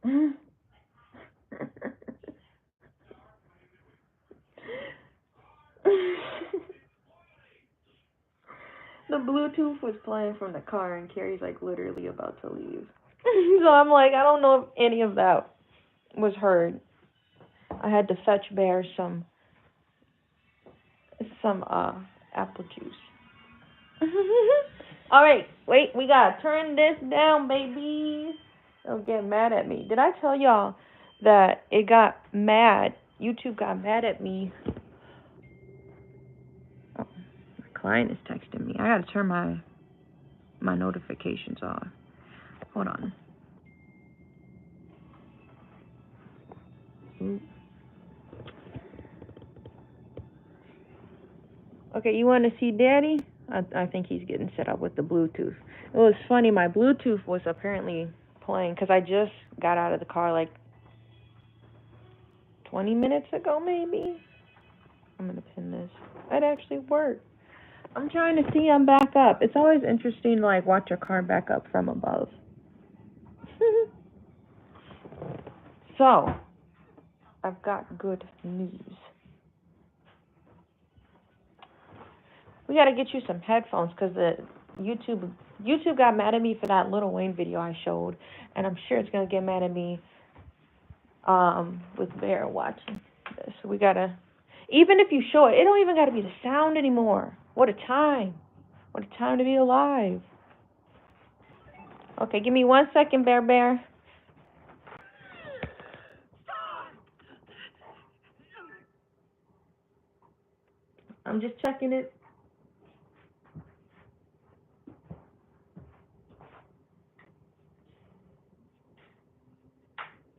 The Bluetooth was playing from the car, and Carrie's like literally about to leave. So I'm like, I don't know if any of that was heard. I had to fetch Bear some apple juice. All right, wait, we gotta turn this down, baby. Don't get mad at me. Did I tell y'all that it got mad? YouTube got mad at me. Oh, my client is texting me. I gotta turn my notifications off. Hold on. Ooh. Okay, you want to see Daddy? I think he's getting set up with the Bluetooth. It was funny. My Bluetooth was apparently playing because I just got out of the car like 20 minutes ago, maybe. I'm gonna pin this. It actually worked. I'm trying to see I'm back up. It's always interesting to like watch your car back up from above. So, I've got good news. We gotta get you some headphones because the YouTube got mad at me for that Lil Wayne video I showed, and I'm sure it's gonna get mad at me with Bear watching this. So we gotta, even if you show it, it don't even gotta be the sound anymore. What a time! What a time to be alive. Okay, give me 1 second, Bear. I'm just checking it.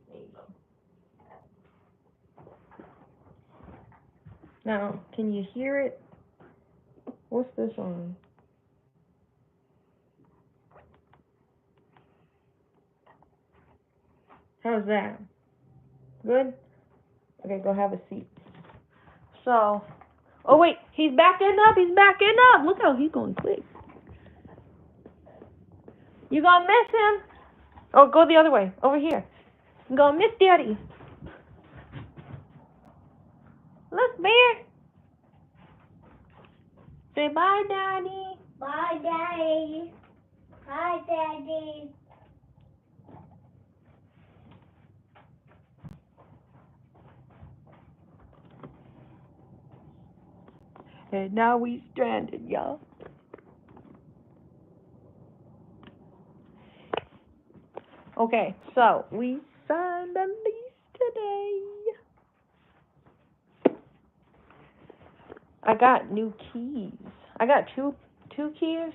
There you go. Now, can you hear it? What's this on? How's that? Good? Okay, go have a seat. So, oh wait, he's backing up. Look how he's going quick. You gonna miss him? Oh, go the other way, over here. You gonna miss Daddy. Look, Bear. Say bye, Daddy. Bye, Daddy. Bye, Daddy. And now we stranded, y'all. Okay, so we signed a lease today. I got new keys. I got two keys.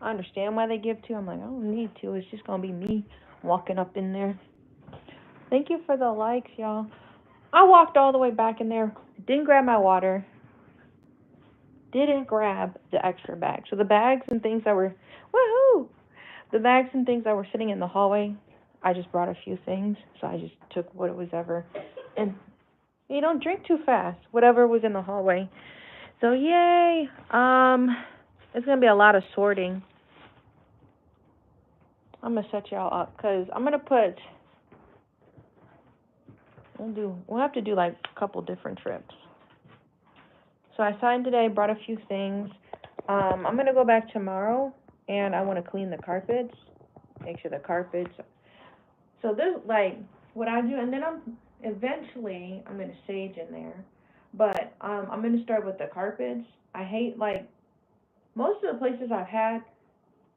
I understand why they give two. I'm like, I don't need two. It's just gonna be me walking up in there. Thank you for the likes, y'all. I walked all the way back in there. Didn't grab my water. Didn't grab the extra bag. So the bags and things that were, woohoo! The bags and things that were sitting in the hallway, I just brought a few things. So I just took what was ever. And you don't drink too fast. Whatever was in the hallway. So yay. It's gonna be a lot of sorting. I'm gonna set y'all up because I'm gonna put. We'll have to do like a couple different trips. So I signed today, brought a few things. I'm gonna go back tomorrow, and I want to clean the carpets, make sure the carpets. So there's like what I do, and then eventually I'm gonna sage in there, but I'm gonna start with the carpets. I hate like most of the places I've had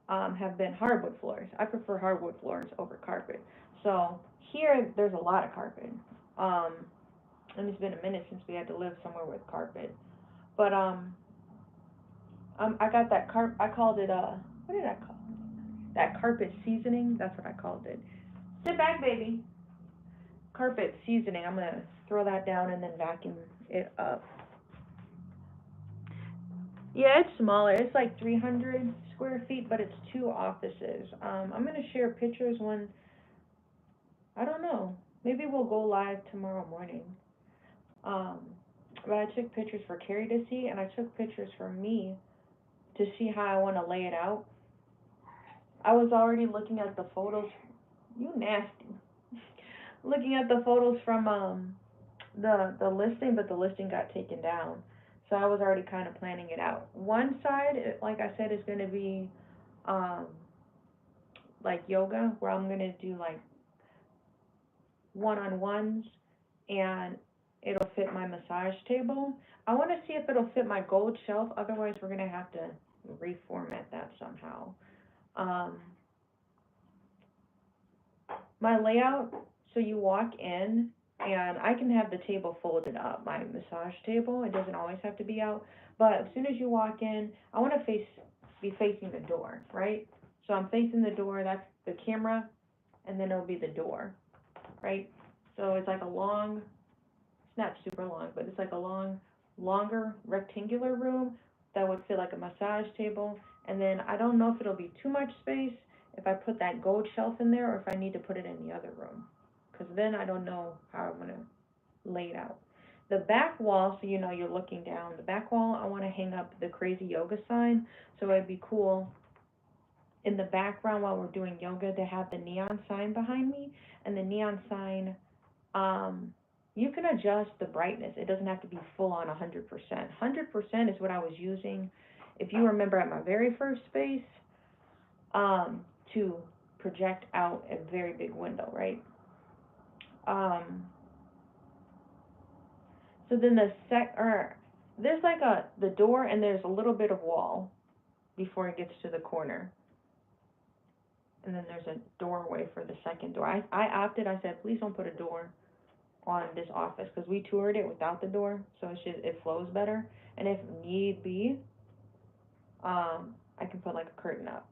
have been hardwood floors. I prefer hardwood floors over carpet. So here there's a lot of carpet. Um, and it's been a minute since we had to live somewhere with carpet. But I got that I called it what did I call it? That carpet seasoning. That's what I called it. Sit back, baby. Carpet seasoning. I'm gonna throw that down and then vacuum it up. Yeah, it's smaller. It's like 300 square feet, but it's 2 offices. I'm gonna share pictures when I don't know. Maybe we'll go live tomorrow morning. Um, but I took pictures for Carrie to see, and I took pictures for me to see how I want to lay it out. I was already looking at the photos. You nasty. looking at the photos from the listing, but the listing got taken down. So I was already kind of planning it out. One side, like I said, is going to be um like yoga, where I'm going to do like one-on-ones, and it'll fit my massage table. I want to see if it'll fit my gold shelf. Otherwise, we're going to have to reformat that somehow. Um, my layout, so you walk in, and I can have the table folded up, my massage table. It doesn't always have to be out. But as soon as you walk in, I want to be facing the door, right? So I'm facing the door, that's the camera, and then it'll be the door, right? So it's like a long, it's not super long, but it's like a longer rectangular room that would fit like a massage table. And then I don't know if it'll be too much space if I put that gold shelf in there, or if I need to put it in the other room. Because then I don't know how I'm gonna lay it out. The back wall, so you know you're looking down. The back wall, I want to hang up the Crazy Yoga sign. So it'd be cool in the background while we're doing yoga to have the neon sign behind me. And the neon sign, um, you can adjust the brightness. It doesn't have to be full on 100%. 100% is what I was using, if you remember, at my very first space, to project out a very big window, right? Um, so then there's like the door, and there's a little bit of wall before it gets to the corner. And then there's a doorway for the second door. I said, please don't put a door on this office, because we toured it without the door, so it flows better. And if need be, I can put like a curtain up.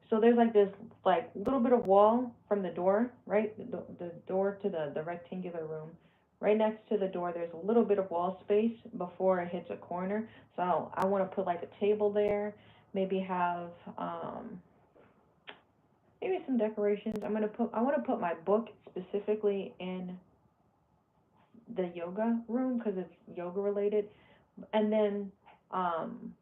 So there's like this like little bit of wall from the door, right? The door to the rectangular room. Right next to the door, there's a little bit of wall space before it hits a corner. So I want to put like a table there, maybe have maybe some decorations. I want to put my book specifically in the yoga room because it's yoga related, and then um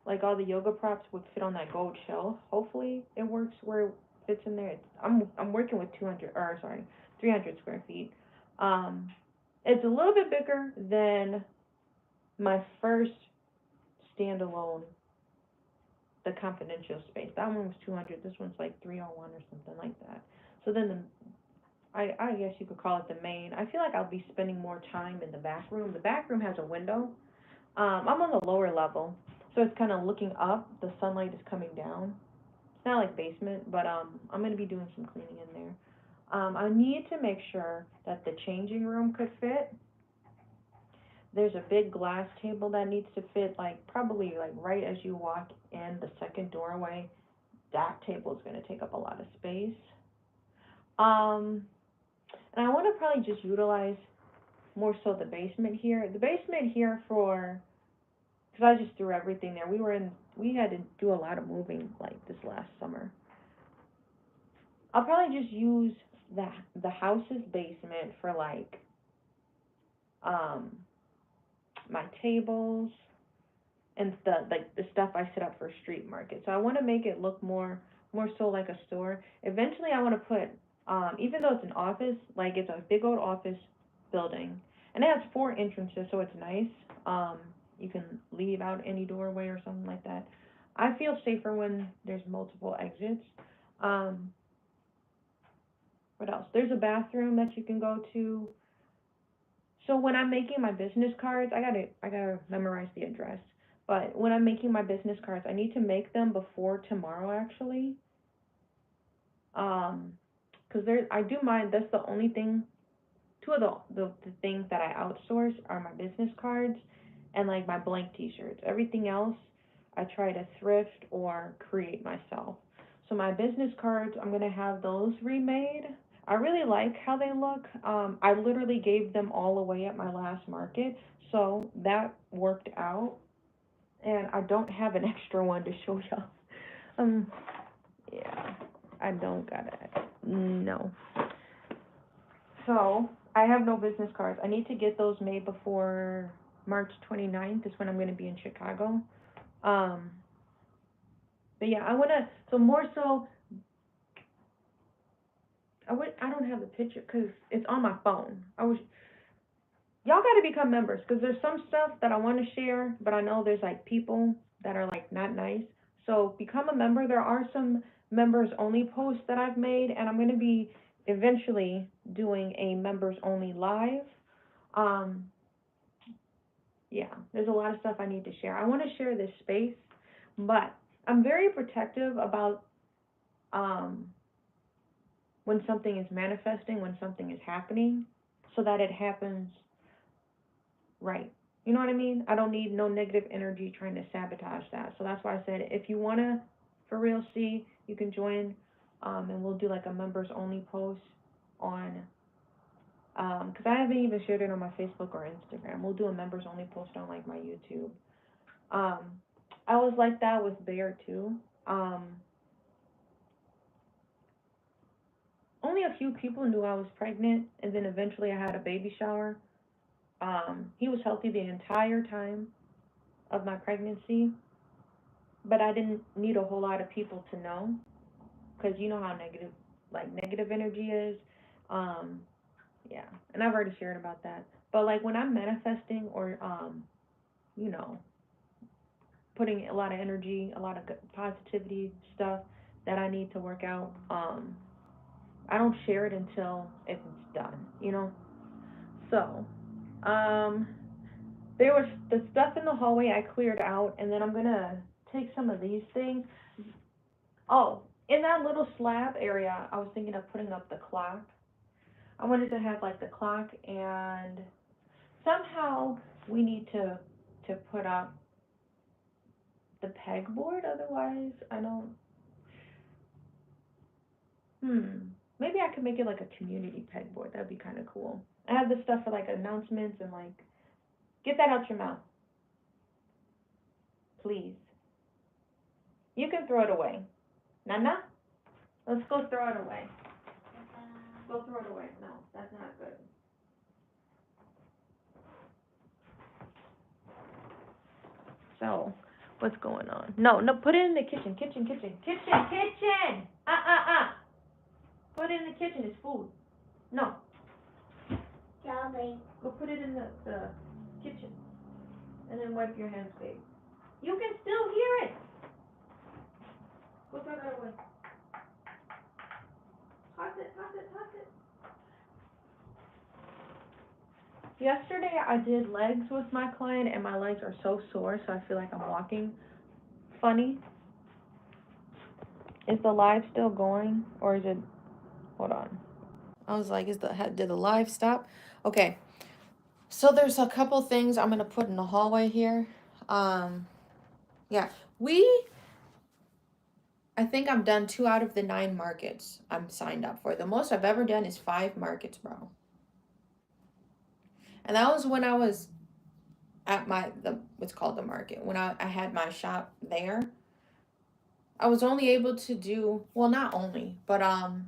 like all the yoga props would fit on that gold shelf. Hopefully it works where it fits in there. I'm working with 300 square feet. Um, it's a little bit bigger than my first standalone, the confidential space. That one was 200. This one's like 301 or something like that. So then I guess you could call it the main. I feel like I'll be spending more time in the back room. The back room has a window. I'm on the lower level, so it's kind of looking up. The sunlight is coming down. It's not like basement, but I'm gonna be doing some cleaning in there. I need to make sure that the changing room could fit. There's a big glass table that needs to fit, like probably like right as you walk in the second doorway. That table is gonna take up a lot of space. Um, and I want to probably just utilize more so the basement here. The basement here because I just threw everything there. We had to do a lot of moving like this last summer. I'll probably just use the house's basement for like um my tables and the stuff I set up for street market. So I want to make it look more so like a store. Eventually I want to put even though it's an office, like it's a big old office building, and it has four entrances, so it's nice. Um you can leave out any doorway or something like that. I feel safer when there's multiple exits. Um what else? There's a bathroom that you can go to. So when I'm making my business cards, I gotta memorize the address. But when I'm making my business cards, I need to make them before tomorrow actually. Um, 'Cause I do mine. That's the only thing. Two of the things that I outsource are my business cards and like my blank T-shirts. Everything else, I try to thrift or create myself. So my business cards, I'm gonna have those remade. I really like how they look. I literally gave them all away at my last market, so that worked out. And I don't have an extra one to show y'all. Um, yeah, I don't got it. No. So I have no business cards. I need to get those made before March 29th is when I'm going to be in Chicago. Um, but yeah, I want to, so more so, I don't have the picture because it's on my phone. Y'all got to become members because there's some stuff that I want to share, but I know there's like people that are like not nice. So become a member. There are some members only posts that I've made, and I'm going to be eventually doing a members only live. Um, yeah, there's a lot of stuff I need to share. I want to share this space, but I'm very protective about um, when something is manifesting, when something is happening, so that it happens right. You know what I mean? I don't need no negative energy trying to sabotage that. So that's why I said if you want to for real see, you can join and we'll do like a members only post on because I haven't even shared it on my Facebook or Instagram. We'll do a members only post on like my YouTube. Um, I was like that with Bear too. Um, Only a few people knew I was pregnant, and then eventually I had a baby shower. He was healthy the entire time of my pregnancy, but I didn't need a whole lot of people to know, because you know how negative energy is. Um, yeah, and I've already shared about that. But like when I'm manifesting or you know, putting a lot of energy, a lot of positivity stuff that I need to work out, I don't share it until it's done, you know. So, um, there was the stuff in the hallway I cleared out, and then I'm gonna take some of these things. Oh, in that little slab area, I was thinking of putting up the clock. I wanted to have like the clock, and somehow we need to put up the pegboard. Otherwise, I don't. Hmm. Maybe I could make it like a community pegboard. That'd be kind of cool. I have the stuff for like announcements and like get that out your mouth, please. You can throw it away. Nana, let's go throw it away. Go throw it away. No, that's not good. So, what's going on? No, no, put it in the kitchen. Kitchen. Put it in the kitchen. It's food. No, Sorry. go put it in the kitchen. And then wipe your hands, babe. You can still hear it. Go throw that away. Toss it. Yesterday I did legs with my client and my legs are so sore, so I feel like I'm walking funny. Is the live still going or is it, hold on. I was like, did the live stop? Okay. So there's a couple things I'm gonna put in the hallway here. Yeah, I think I'm done 2 out of the 9 markets I'm signed up for. The most I've ever done is 5 markets, bro. And that was when I was at what's called the market. When I had my shop there, I was only able to do, well, not only, but how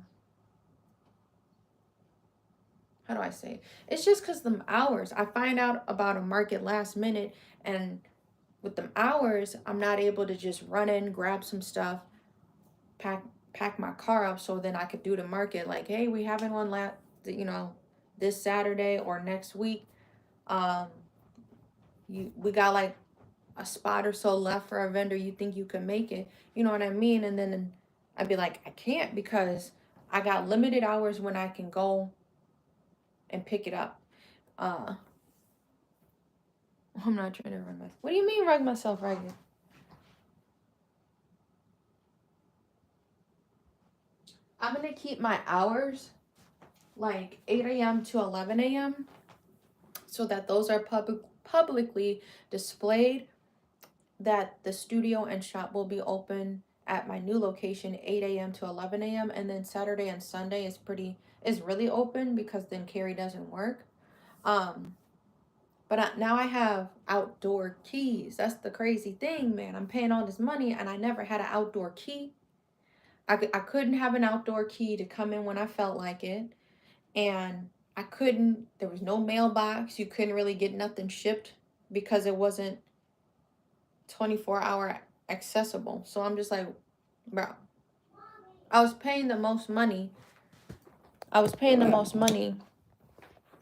do I say it? It's just because the hours. I find out about a market last minute, and with the hours, I'm not able to just run in, grab some stuff, pack my car up so then I could do the market. Like, hey, we having one this Saturday or next week. We got like a spot or so left for a vendor. You think you can make it? You know what I mean? And then I'd be like, I can't because I got limited hours when I can go and pick it up. I'm not trying to run myself. What do you mean run myself ragged? I'm gonna keep my hours like 8 a.m. to 11 a.m. so that those are publicly displayed. That the studio and shop will be open at my new location 8 a.m. to 11 a.m. and then Saturday and Sunday is really open because then Carrie doesn't work. But now I have outdoor keys. That's the crazy thing, man. I'm paying all this money and I never had an outdoor key. I couldn't have an outdoor key to come in when I felt like it. And there was no mailbox. You couldn't really get nothing shipped because it wasn't 24-hour accessible. So I'm just like, bro, I was paying the most money I was paying the most money,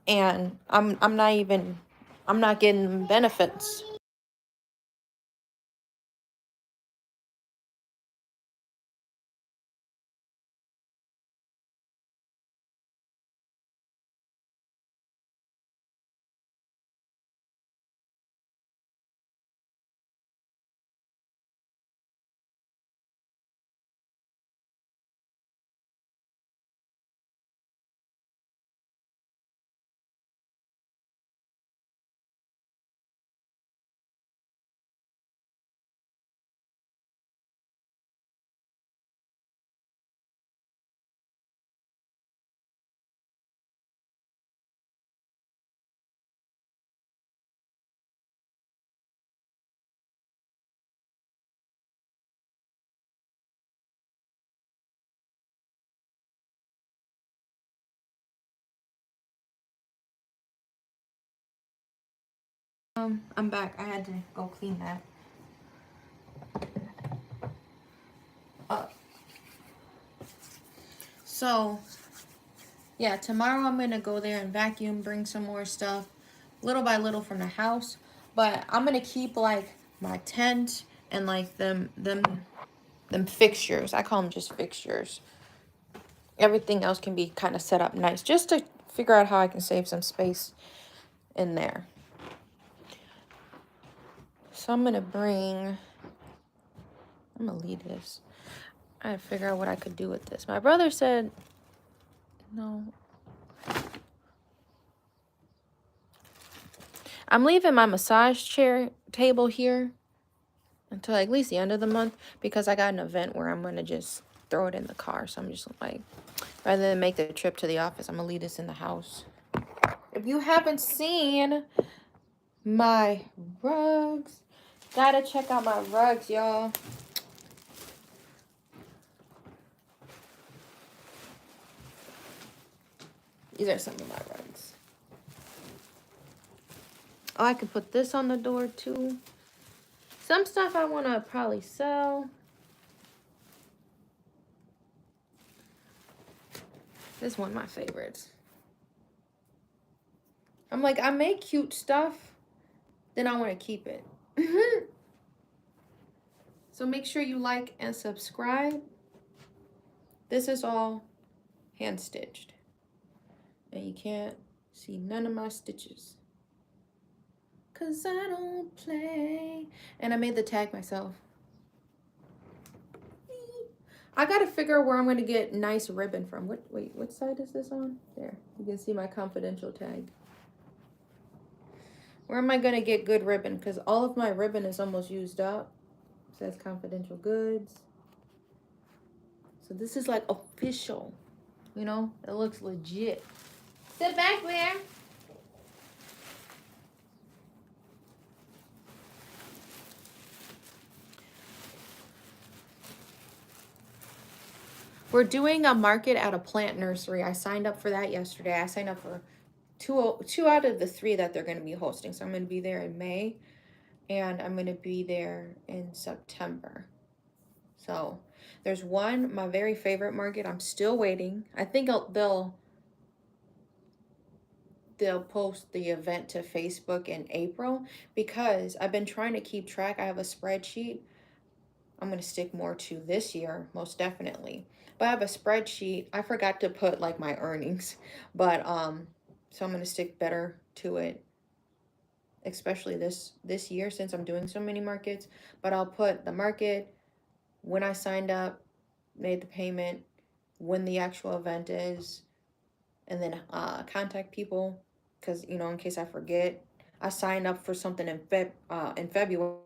and I'm not getting benefits. I'm back. I had to go clean that up. So, yeah, tomorrow I'm gonna go there and vacuum, bring some more stuff, little by little from the house. But I'm gonna keep like my tent and like them fixtures. I call them just fixtures. Everything else can be kind of set up nice, just to figure out how I can save some space in there. So I'm gonna leave this. I had to figure out what I could do with this. My brother said, no. I'm leaving my massage chair table here until at least the end of the month, because I got an event where I'm going to just throw it in the car. So I'm just like, rather than make the trip to the office, I'm going to leave this in the house. If you haven't seen my rugs, gotta check out my rugs, y'all. These are some of my rugs. Oh, I could put this on the door too. Some stuff I want to probably sell. This is one of my favorites. I'm like, I make cute stuff, then I want to keep it. So make sure you like and subscribe. This is all hand stitched. And you can't see none of my stitches, 'cause I don't play. And I made the tag myself. I gotta figure out where I'm gonna get nice ribbon from. Wait, what side is this on? There, you can see my confidential tag. Where am I gonna get good ribbon? Because all of my ribbon is almost used up. It says confidential goods. So this is like official, you know? It looks legit. Sit back there. We're doing a market at a plant nursery. I signed up for that yesterday. I signed up for two out of the 3 that they're going to be hosting. So I'm going to be there in May, and I'm going to be there in September. So there's one, my very favorite market. I'm still waiting. I think they'll post the event to Facebook in April, because I've been trying to keep track. I have a spreadsheet. I'm going to stick more to this year, most definitely. But I have a spreadsheet. I forgot to put like my earnings, but so I'm going to stick better to it, especially this year, since I'm doing so many markets. But I'll put the market, when I signed up, made the payment, when the actual event is, and then contact people, because, you know, in case I forget. I signed up for something in February.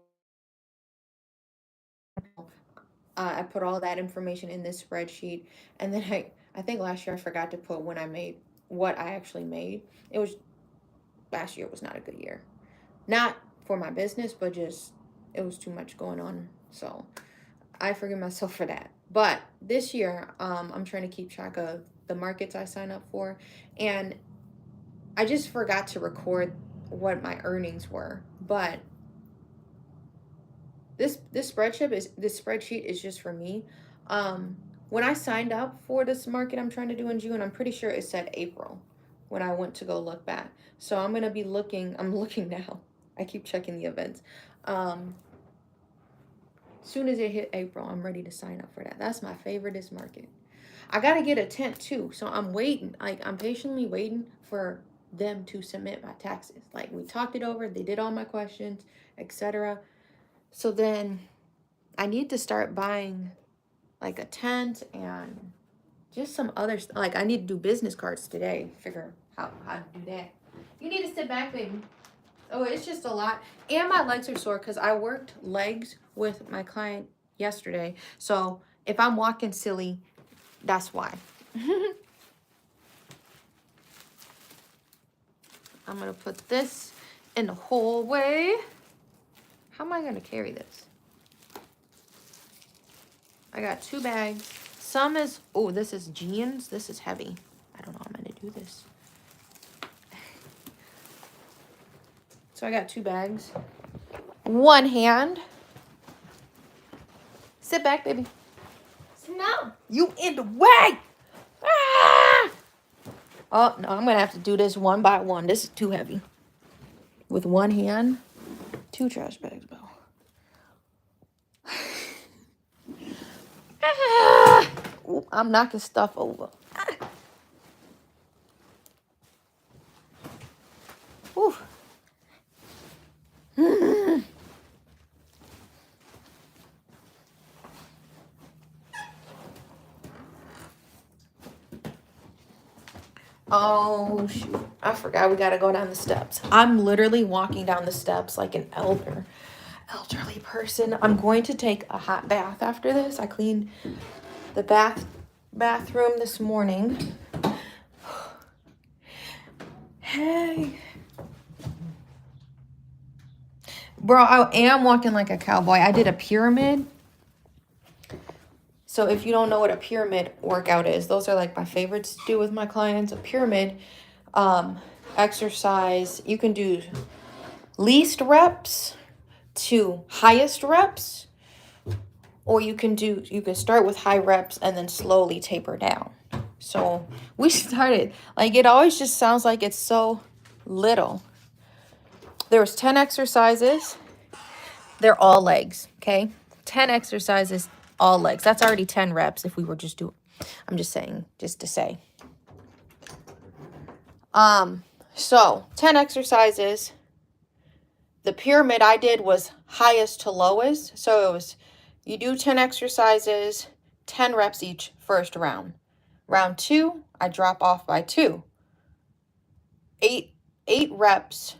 I put all that information in this spreadsheet, and then I think last year I forgot to put when I made, what I actually made. Last year was not a good year. Not for my business, but just, it was too much going on. So I forgive myself for that. But this year, I'm trying to keep track of the markets I sign up for, and I just forgot to record what my earnings were. But this spreadsheet is just for me. When I signed up for this market I'm trying to do in June, I'm pretty sure it said April when I went to go look back. So I'm going to be looking, I'm looking now. I keep checking the events. Soon as it hit April, I'm ready to sign up for that. That's my favoriteest market. I got to get a tent too. So I'm waiting. Like, I'm patiently waiting for them to submit my taxes. Like, we talked it over. They did all my questions, etc. So then I need to start buying like a tent and just some other stuff. Like, I need to do business cards today. Figure out how to do that. You need to sit back, baby. Oh, it's just a lot. And my legs are sore because I worked legs with my client yesterday. So if I'm walking silly, that's why. I'm going to put this in the hallway. How am I going to carry this? I got 2 bags. Some is, oh, this is jeans. This is heavy. I don't know how I'm going to do this. So I got 2 bags. One hand. Sit back, baby. No. You in the way. Ah! Oh, no, I'm going to have to do this one by one. This is too heavy. With one hand. 2 trash bags, though. Ah! Ooh, I'm knocking stuff over. Ah! Ooh. Oh, shoot. I forgot we got to go down the steps. I'm literally walking down the steps like an elderly person. I'm going to take a hot bath after this. I cleaned the bathroom this morning. Hey. Bro, I am walking like a cowboy. I did a pyramid. So if you don't know what a pyramid workout is, those are like my favorites to do with my clients. A pyramid exercise, you can do least reps to highest reps, or you can start with high reps and then slowly taper down. So we started, like, it always just sounds like it's so little. There was 10 exercises. They're all legs, okay? 10 exercises, all legs. That's already 10 reps if we were just doing, I'm just saying, just to say. So 10 exercises. The pyramid I did was highest to lowest. So it was, you do 10 exercises, 10 reps each first round. Round 2, I drop off by 2. 8 reps,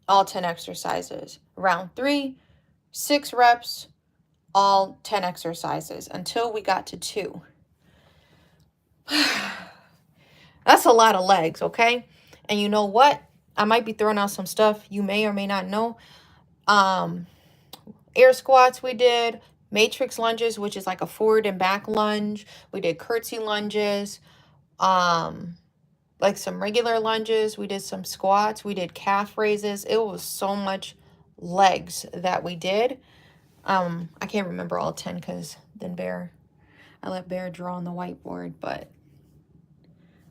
all 10 exercises. Round 3, 6 reps, all 10 exercises until we got to 2. That's a lot of legs, okay? And you know what? I might be throwing out some stuff you may or may not know. Air squats we did, matrix lunges, which is like a forward and back lunge. We did curtsy lunges, like some regular lunges. We did some squats. We did calf raises. It was so much legs that we did. I can't remember all 10 because then I let Bear draw on the whiteboard, but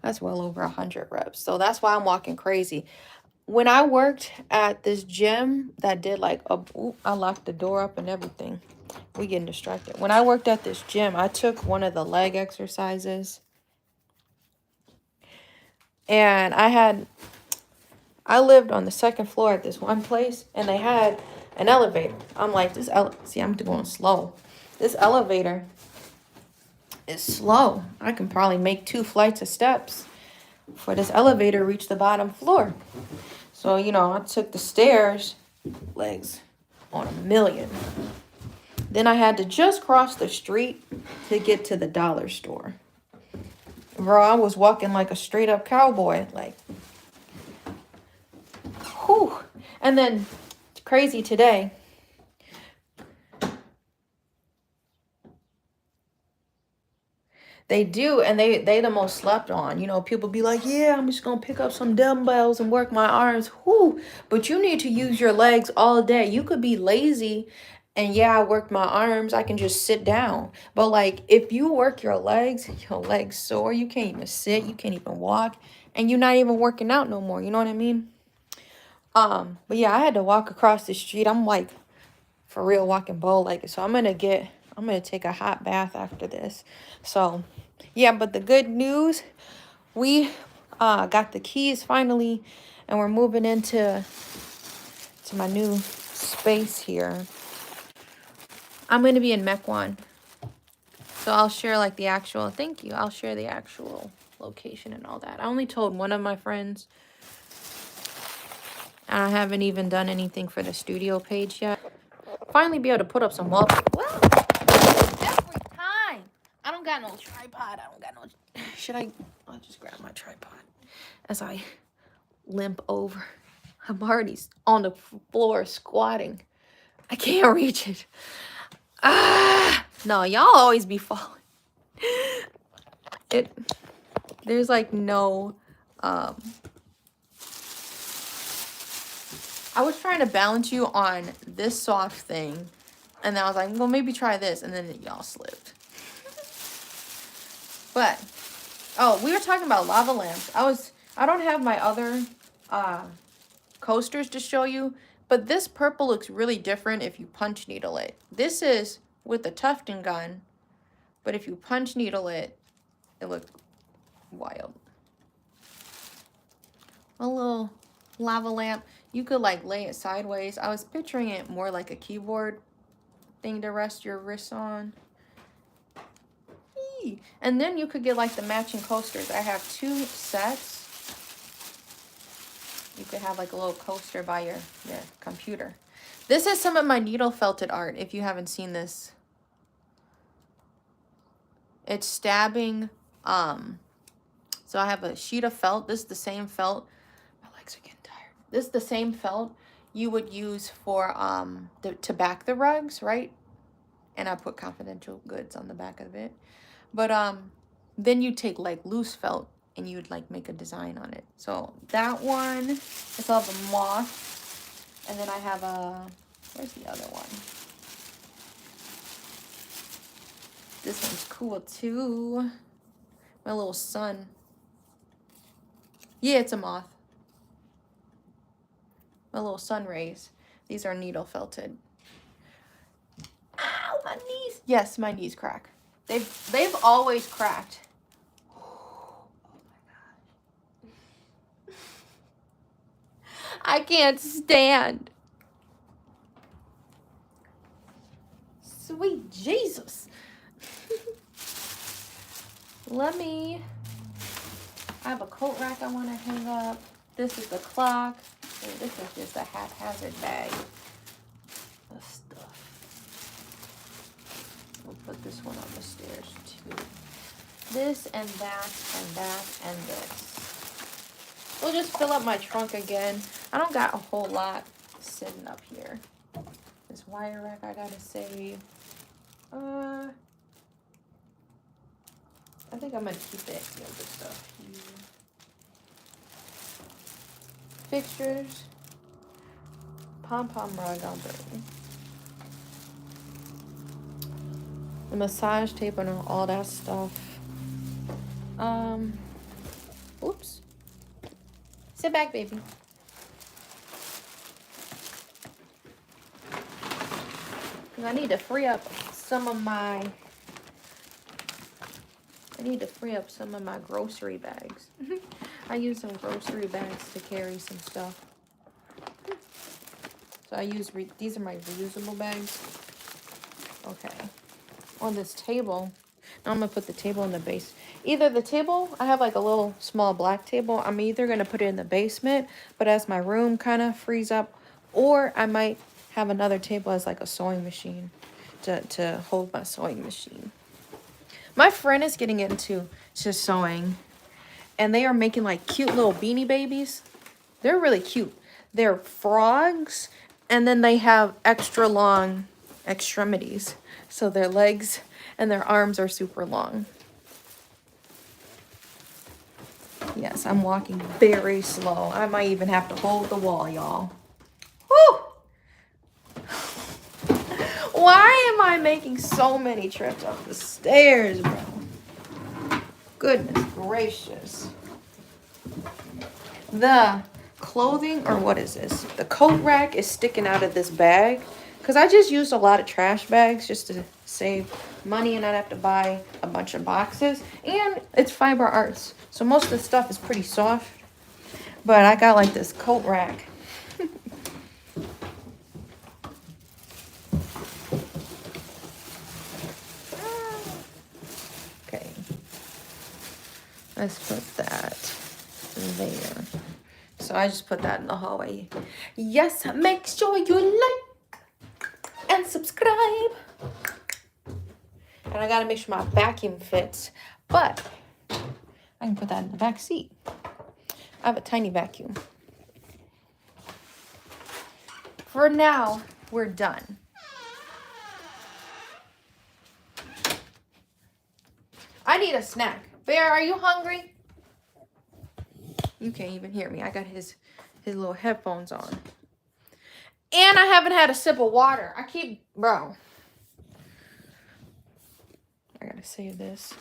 that's well over 100 reps. So that's why I'm walking crazy. When I worked at this gym that did like I locked the door up and everything. We getting distracted. When I worked at this gym, I took one of the leg exercises. And I lived on the 2nd floor at this one place, and they had an elevator. I'm like, see, I'm going slow. This elevator is slow. I can probably make 2 flights of steps for this elevator to reach the bottom floor. So, you know, I took the stairs, legs on a million. Then I had to just cross the street to get to the dollar store. Bro, I was walking like a straight up cowboy, like, whew. And then, crazy today, they do, and they the most slept on. You know, people be like, yeah, I'm just going to pick up some dumbbells and work my arms. Whew. But you need to use your legs all day. You could be lazy And yeah, I work my arms, I can just sit down. But like if you work your legs sore, you can't even sit, you can't even walk, and you're not even working out no more, you know what I mean? But yeah, I had to walk across the street. I'm like for real walking bow-legged. So I'm gonna take a hot bath after this. So yeah, but the good news, we got the keys finally, and we're moving into my new space here. I'm gonna be in Mequon. So I'll share like the actual, thank you. I'll share the actual location and all that. I only told one of my friends. I haven't even done anything for the studio page yet. Finally be able to put up some wallpaper. Well, every time. I don't got no tripod. I don't got no, I'll just grab my tripod as I limp over. I'm already on the floor squatting. I can't reach it. No, y'all always be falling. There's like no, I was trying to balance you on this soft thing, and then I was like, well, maybe try this, and then y'all slipped. But, oh, we were talking about lava lamps. I don't have my other coasters to show you, but this purple looks really different if you punch needle it. This is with the Tufton gun, but if you punch needle it, it looks wild. A little lava lamp. You could like lay it sideways. I was picturing it more like a keyboard thing to rest your wrists on. Eee. And then you could get like the matching coasters. I have 2 sets. You could have like a little coaster by your computer. This is some of my needle felted art if you haven't seen this. It's stabbing. So I have a sheet of felt. This is the same felt. My legs are getting tired. This is the same felt you would use for to back the rugs, right? And I put confidential goods on the back of it. But then you take like loose felt and you'd like make a design on it. So that one, I still have a moth. And then I have a, where's the other one? This one's cool too. My little sun. Yeah, it's a moth. My little sun rays. These are needle felted. Ow, my knees. Yes, my knees crack. They've always cracked. Oh my God. I can't stand. Sweet Jesus. I have a coat rack I want to hang up. This is the clock. And this is just a haphazard bag of stuff. We'll put this one on the stairs too. This and that and that and this. We'll just fill up my trunk again. I don't got a whole lot sitting up here. This wire rack I gotta save. I think I'm gonna keep the other stuff here. Fixtures. Pom-pom rug I'll bring. The massage tape and all that stuff. Oops. Sit back, baby. Because I need to free up some of my grocery bags. I use some grocery bags to carry some stuff. So I use, these are my reusable bags. Okay. On this table, now I'm going to put the table in the base. Either the table, I have like a little small black table. I'm either going to put it in the basement, but as my room kind of frees up, or I might have another table as like a sewing machine to hold my sewing machine. My friend is getting into sewing, and they are making like cute little beanie babies. They're really cute. They're frogs, and then they have extra long extremities. So their legs and their arms are super long. Yes, I'm walking very slow. I might even have to hold the wall, y'all. Woo! Why am I making so many trips up the stairs, bro? Goodness gracious. The clothing, or what is this? The coat rack is sticking out of this bag. Because I just used a lot of trash bags just to save money and not have to buy a bunch of boxes. And it's fiber arts. So most of the stuff is pretty soft. But I got like this coat rack. Okay. Let's put that there. So I just put that in the hallway. Yes, make sure you like and subscribe. And I gotta make sure my vacuum fits. But I can put that in the back seat. I have a tiny vacuum. For now, we're done. I need a snack. Bear, are you hungry? You can't even hear me. I got his little headphones on. And I haven't had a sip of water. Bro. I gotta save this.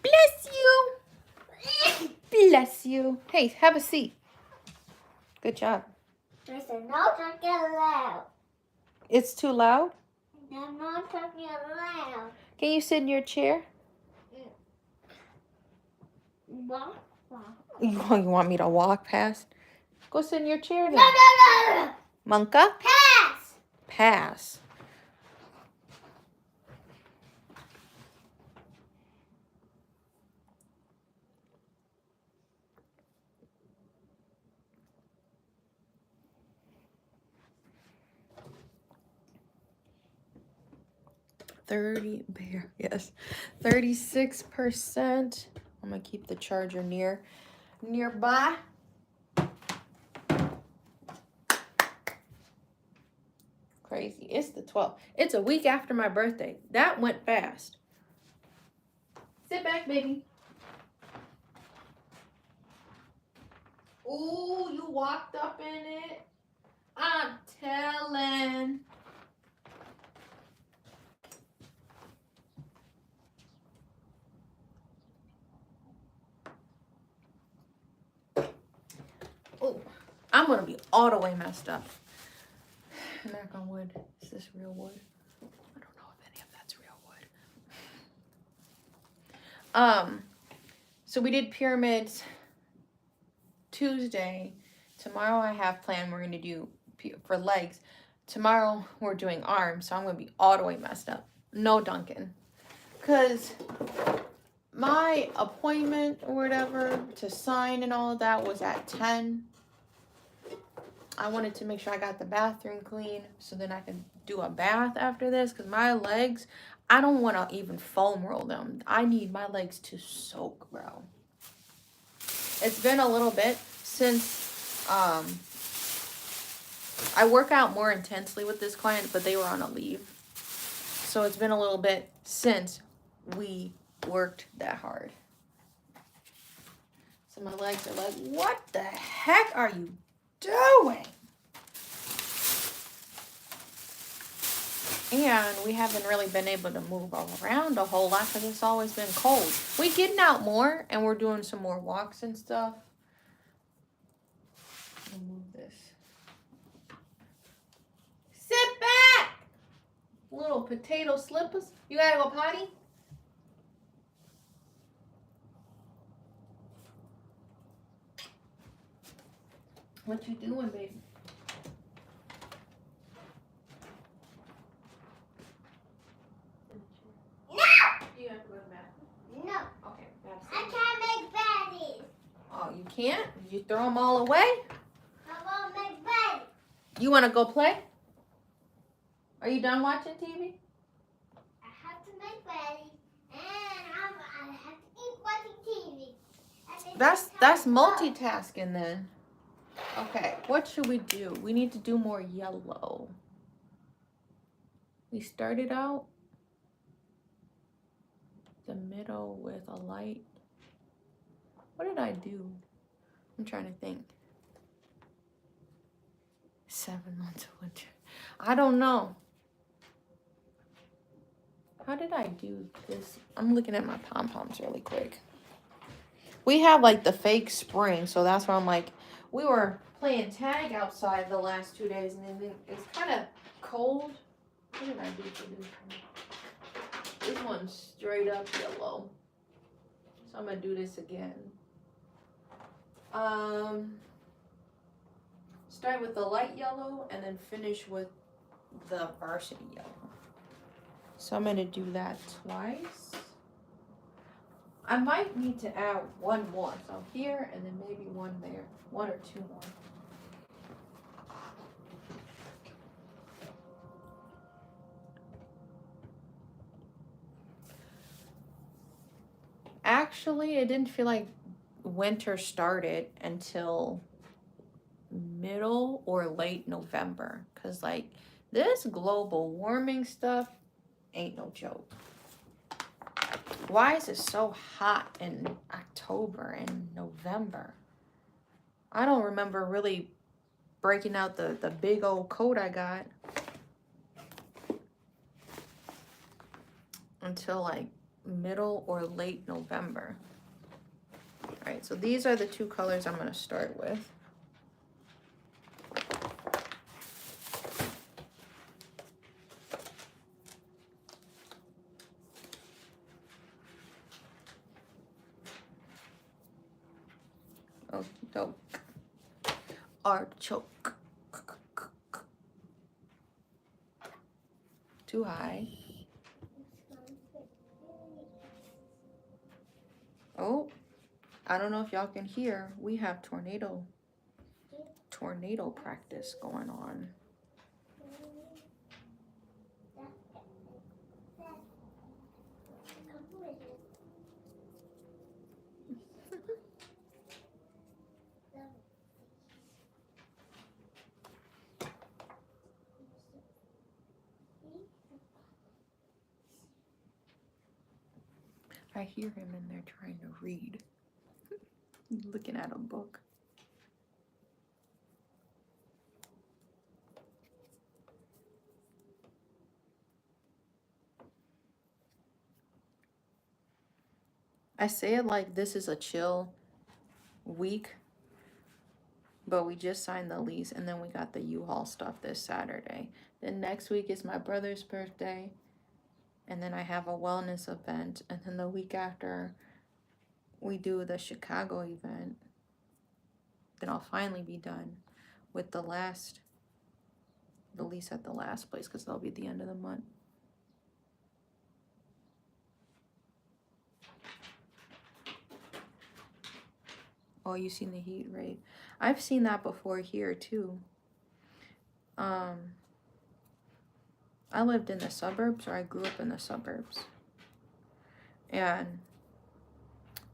Bless you. Bless you. Hey, have a seat. Good job. I said, no talking loud. It's too loud? I'm not talking loud. Can you sit in your chair? Walk. You want me to walk past? Go sit in your chair then. No. Monka? Pass. Pass. Bear, yes. 36%. I'm gonna keep the charger nearby. Crazy. It's the 12th. It's a week after my birthday. That went fast. Sit back, baby. Ooh, you walked up in it. I'm telling. Oh, I'm gonna be all the way messed up. Knock on wood. Is this real wood? I don't know if any of that's real wood. So we did pyramids Tuesday. Tomorrow I have planned we're gonna do for legs. Tomorrow we're doing arms, so I'm gonna be all the way messed up. No Duncan, cause my appointment or whatever to sign and all of that was at 10. I wanted to make sure I got the bathroom clean so then I can do a bath after this, because my legs, I don't want to even foam roll them. I need my legs to soak, bro. It's been a little bit since I work out more intensely with this client, but they were on a leave. So it's been a little bit since we worked that hard. So my legs are like, what the heck are you doing? And we haven't really been able to move around a whole lot because it's always been cold. We're getting out more and we're doing some more walks and stuff. I'll move this. Sit back! Little potato slippers. You gotta go potty? What you doing, baby? You have to go to the bathroom? No. Okay, I can't make baddies. Oh, you can't? Did you throw them all away? I won't make baddies. You want to go play? Are you done watching TV? I have to make baddies, and I have to keep watching TV. That's multitasking then. Okay, what should we do? We need to do more yellow. We started out the middle with a light. What did I do? I'm trying to think. 7 months of winter. I don't know. How did I do this? I'm looking at my pom-poms really quick. We have like the fake spring, so that's why I'm like, we were playing tag outside the last 2 days, and then it's kind of cold. What did I do for this one? This one's straight up yellow. So I'm gonna do this again. Start with the light yellow and then finish with the varsity yellow. So I'm gonna do that twice. I might need to add one more. So here and then maybe one there. 1 or 2 more. Actually, it didn't feel like winter started until middle or late November. Because, like, this global warming stuff ain't no joke. Why is it so hot in October and November? I don't remember really breaking out the big old coat I got until like middle or late November. All right, so these are the 2 colors I'm gonna start with. Oh, dope. Artichoke. Too high. Oh, I don't know if y'all can hear. We have tornado practice going on. I hear him in there trying to read. Looking at a book. I say it like this is a chill week, but we just signed the lease and then we got the U-Haul stuff this Saturday. Then next week is my brother's birthday, and then I have a wellness event, and then the week after we do the Chicago event. Then I'll finally be done with the lease at the last place, because that'll be the end of the month. Oh, you seen the heat rate? I've seen that before here too. I lived in the suburbs, or I grew up in the suburbs, and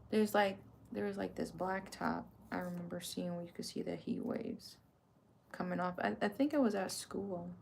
there was like this blacktop I remember seeing where you could see the heat waves coming off. I think it was at school.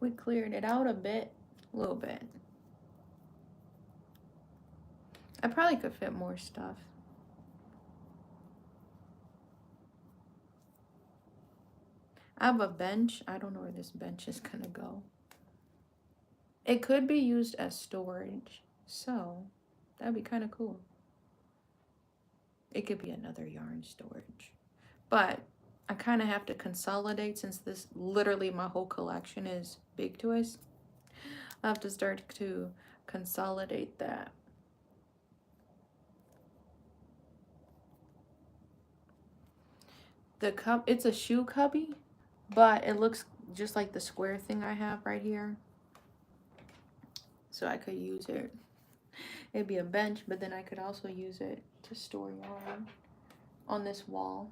We cleared it out a little bit. I probably could fit more stuff. I have a bench. I don't know where this bench is gonna go. It could be used as storage, so that'd be kind of cool. It could be another yarn storage, but I kind of have to consolidate, since this literally my whole collection is big twist. I have to start to consolidate that. The cup, it's a shoe cubby, but it looks just like the square thing I have right here. So I could use it. It'd be a bench, but then I could also use it to store yarn on this wall.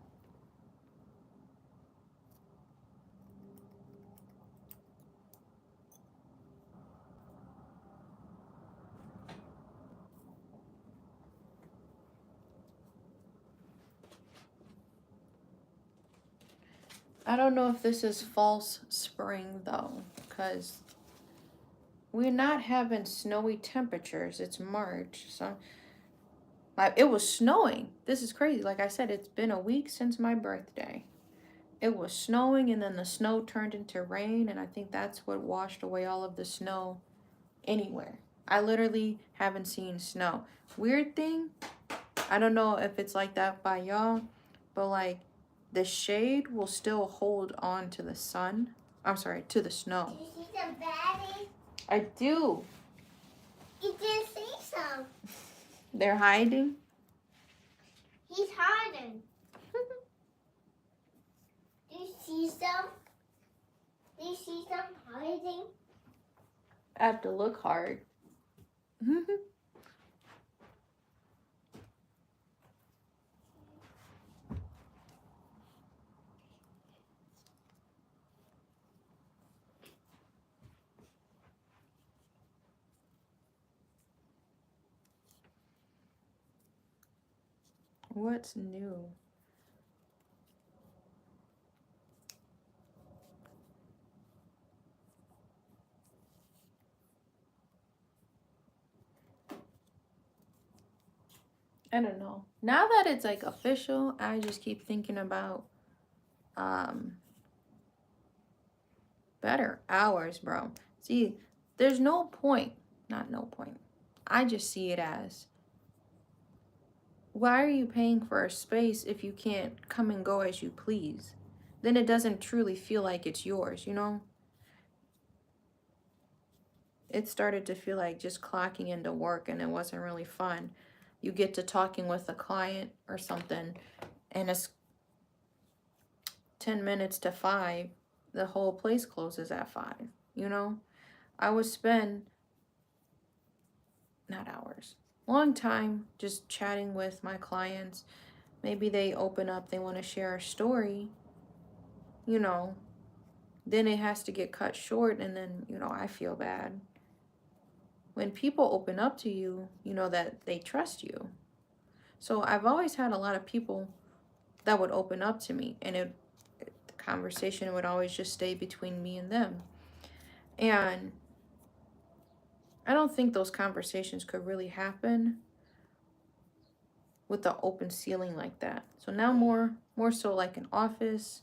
I don't know if this is false spring though, because we're not having snowy temperatures. It's March, so like it was snowing. This is crazy. Like I said, it's been a week since my birthday. It was snowing, and then the snow turned into rain, and I think that's what washed away all of the snow anywhere. I literally haven't seen snow. Weird thing, I don't know if it's like that by y'all, but like the shade will still hold on to the sun. I'm sorry, to the snow. Do you see some baddies? I do. You didn't see some. They're hiding. He's hiding. Do you see some? Do you see some hiding? I have to look hard. What's new? I don't know. Now that it's like official, I just keep thinking about better hours, bro. See, there's no point. Not no point. I just see it as, why are you paying for a space if you can't come and go as you please? Then it doesn't truly feel like it's yours, you know? It started to feel like just clocking into work, and it wasn't really fun. You get to talking with a client or something, and it's 10 minutes to 5. The whole place closes at 5, you know? I would spend, not hours, long time just chatting with my clients. Maybe they open up, they want to share a story, you know, then it has to get cut short, and then, you know, I feel bad. When people open up to you, you know that they trust you. So I've always had a lot of people that would open up to me, and the conversation would always just stay between me and them. And I don't think those conversations could really happen with the open ceiling like that. So now more so like an office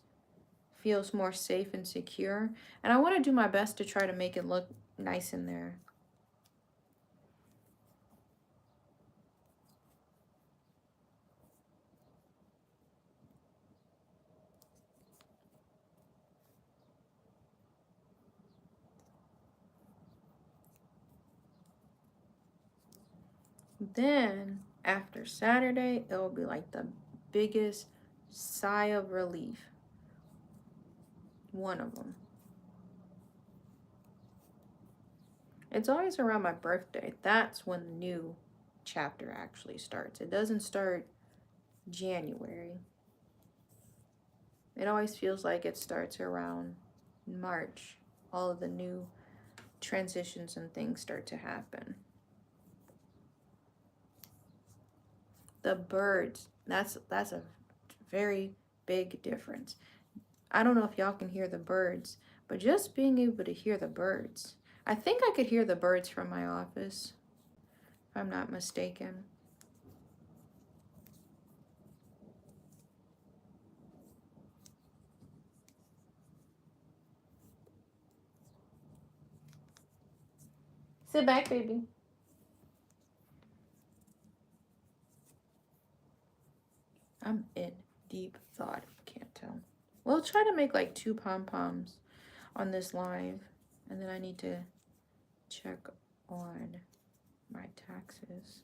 feels more safe and secure. And I want to do my best to try to make it look nice in there. Then after Saturday, it will be like the biggest sigh of relief. One of them. It's always around my birthday. That's when the new chapter actually starts. It doesn't start January. It always feels like it starts around March. All of the new transitions and things start to happen. The birds, that's a very big difference. I don't know if y'all can hear the birds, but just being able to hear the birds. I think I could hear the birds from my office, if I'm not mistaken. Sit back, baby. I'm in deep thought, if you can't tell. We'll try to make like 2 pom-poms on this live, and then I need to check on my taxes.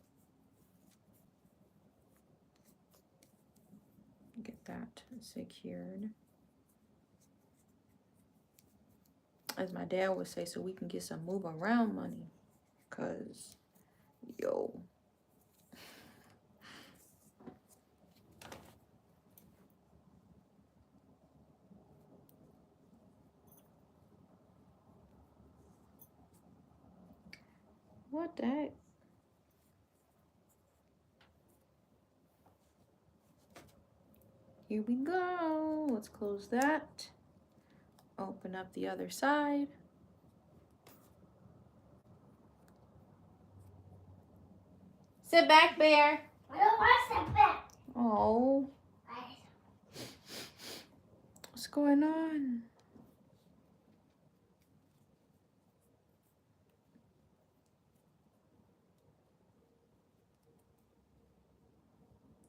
Get that secured. As my dad would say, so we can get some move around money. Cause, yo. What the heck? Here we go. let's close that. Open up the other side. Sit back, Bear. I don't want to sit back. Oh. What's going on?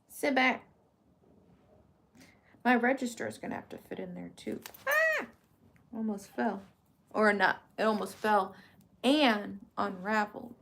Sit back. My register is gonna have to fit in there too. Ah! Almost fell. Or not, it almost fell and unraveled.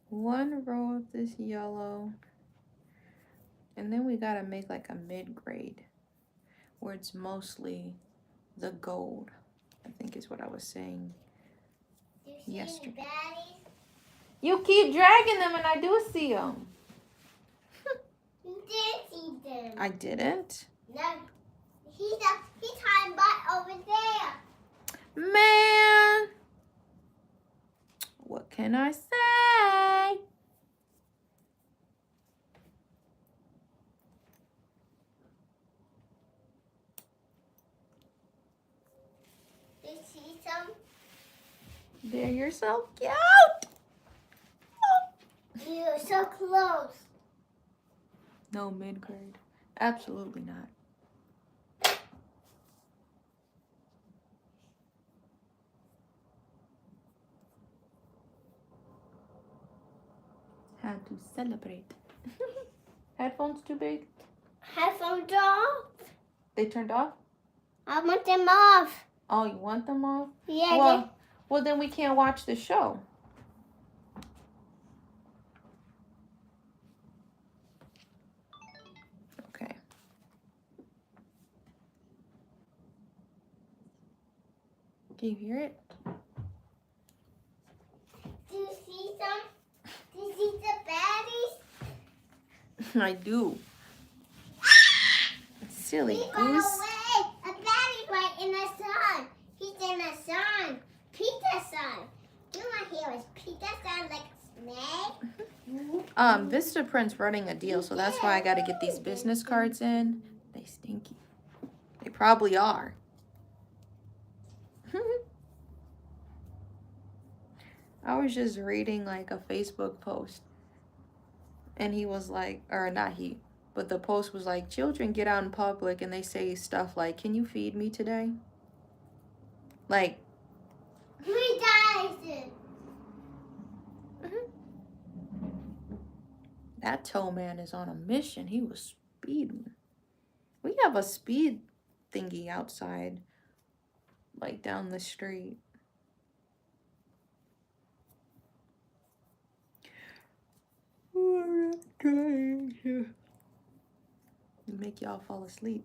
One row of this yellow, and then we gotta make like a mid-grade where it's mostly the gold, I think is what I was saying yesterday. You keep dragging them and I do see them. You didn't see them. I didn't? No. He's hiding by over there. Man, what can I say? You see some? There, you're so cute. You're so close. No mid-grade. Absolutely not. Had to celebrate. Headphones too big? Headphones off. They turned off? I want them off. Oh, you want them off? Yeah. Well, then we can't watch the show. Okay. Can you hear it? Do you see some? Do you see the baddies? I do. Silly He got goose. away. A baddie's right in the sun. He's in the sun. Peter's son. You want to hear his Peter's son like a snake? Vistaprint's running a deal, so that's why I got to get these business cards in. They stinky. They probably are. I was just reading like a Facebook post, and he was like, or not he, but the post was like, children get out in public and they say stuff like, "Can you feed me today?" Like, Who dies it? that toe man is on a mission. He was speeding. We have a speed thingy outside, like down the street. I'm not trying to make y'all fall asleep.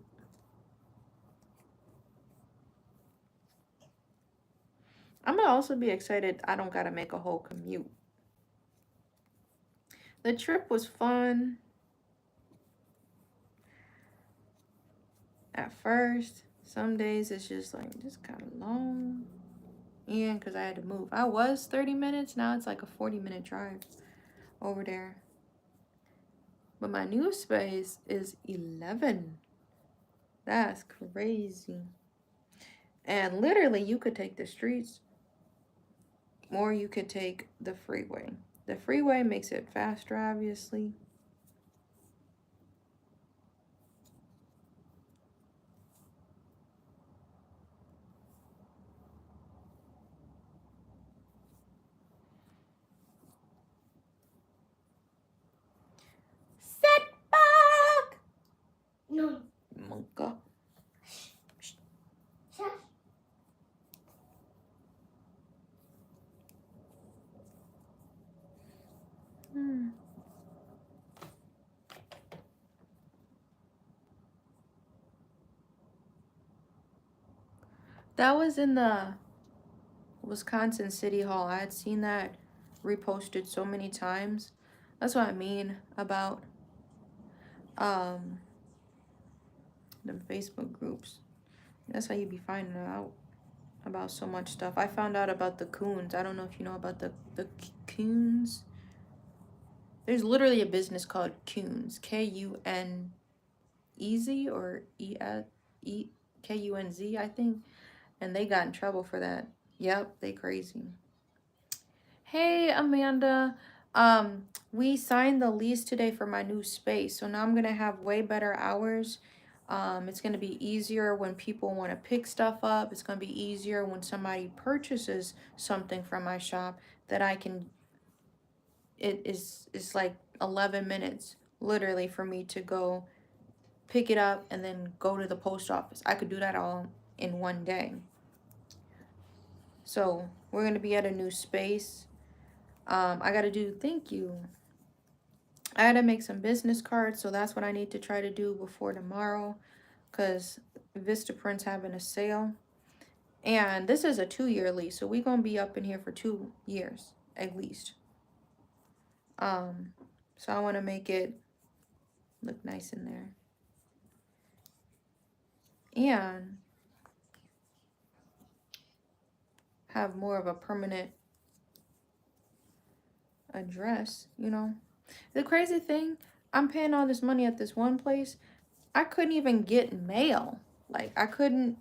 I'm gonna also be excited I don't gotta make a whole commute. The trip was fun at first. Some days it's just like kind of long, and because I had to move, I was 30 minutes, now it's like a 40-minute drive over there. But my new space is 11. That's crazy. And literally you could take the streets or you could take the freeway. The freeway makes it faster, obviously. Sit back! No. Monka. Shush. That was in the Wisconsin City Hall. I had seen that reposted so many times. That's what I mean about um them Facebook groups. That's how you be finding out about so much stuff. I found out about the coons. I don't know if you know about the coons. There's literally a business called Coons, K-U-N-E-Z or K-U-N-Z, I think. And they got in trouble for that. Yep, they crazy. Hey, Amanda. We signed the lease today for my new space. So now I'm going to have way better hours. It's going to be easier when people want to pick stuff up. It's going to be easier when somebody purchases something from my shop that I can, it's like 11 minutes literally for me to go pick it up and then go to the post office. I could do that all in one day. So we're going to be at a new space. I got to do, thank you. I got to make some business cards, so that's what I need to try to do before tomorrow, because Vistaprint's having a sale. And this is a 2-year lease, so we're going to be up in here for 2 years at least. So I want to make it look nice in there. And have more of a permanent address, you know. The crazy thing, I'm paying all this money at this one place. I couldn't even get mail. Like, I couldn't.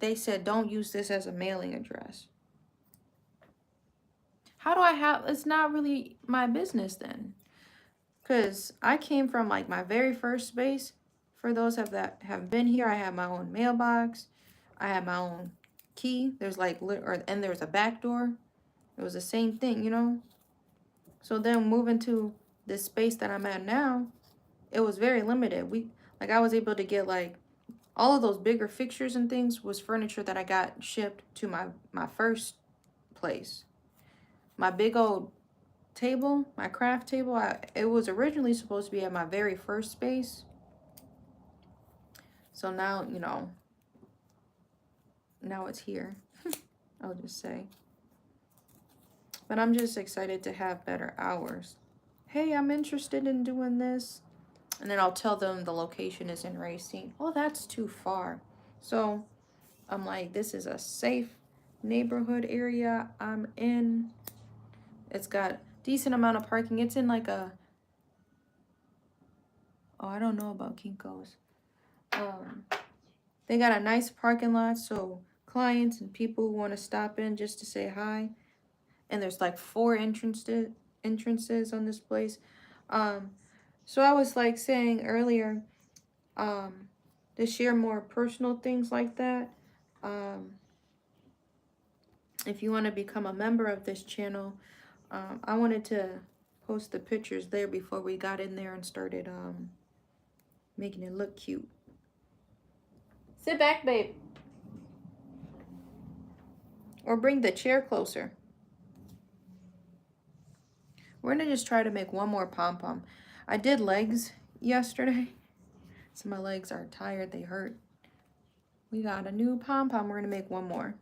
They said, don't use this as a mailing address. How do I have, it's not really my business then. Because I came from like my very first space. For those that have been here, I have my own mailbox. I have my own key. There's like, and there's a back door. It was the same thing, you know. So then moving to this space that I'm at now, it was very limited. I was able to get like all of those bigger fixtures and things was furniture that I got shipped to my first place. My big old table, my craft table, it was originally supposed to be at my very first space. So now, you know, now it's here. I'll just say. But I'm just excited to have better hours. Hey, I'm interested in doing this. And then I'll tell them the location is in Racine. Oh, that's too far. So I'm like, this is a safe neighborhood area I'm in. It's got decent amount of parking. It's in like a, oh, I don't know about Kinko's. They got a nice parking lot, so clients and people who want to stop in just to say hi. And there's like 4 entrances on this place. So I was like saying earlier, to share more personal things like that. If you want to become a member of this channel, I wanted to post the pictures there before we got in there and started making it look cute. Sit back, babe. Or bring the chair closer. We're going to just try to make one more pom-pom. I did legs yesterday. So my legs are tired. They hurt. We got a new pom-pom. We're going to make one more.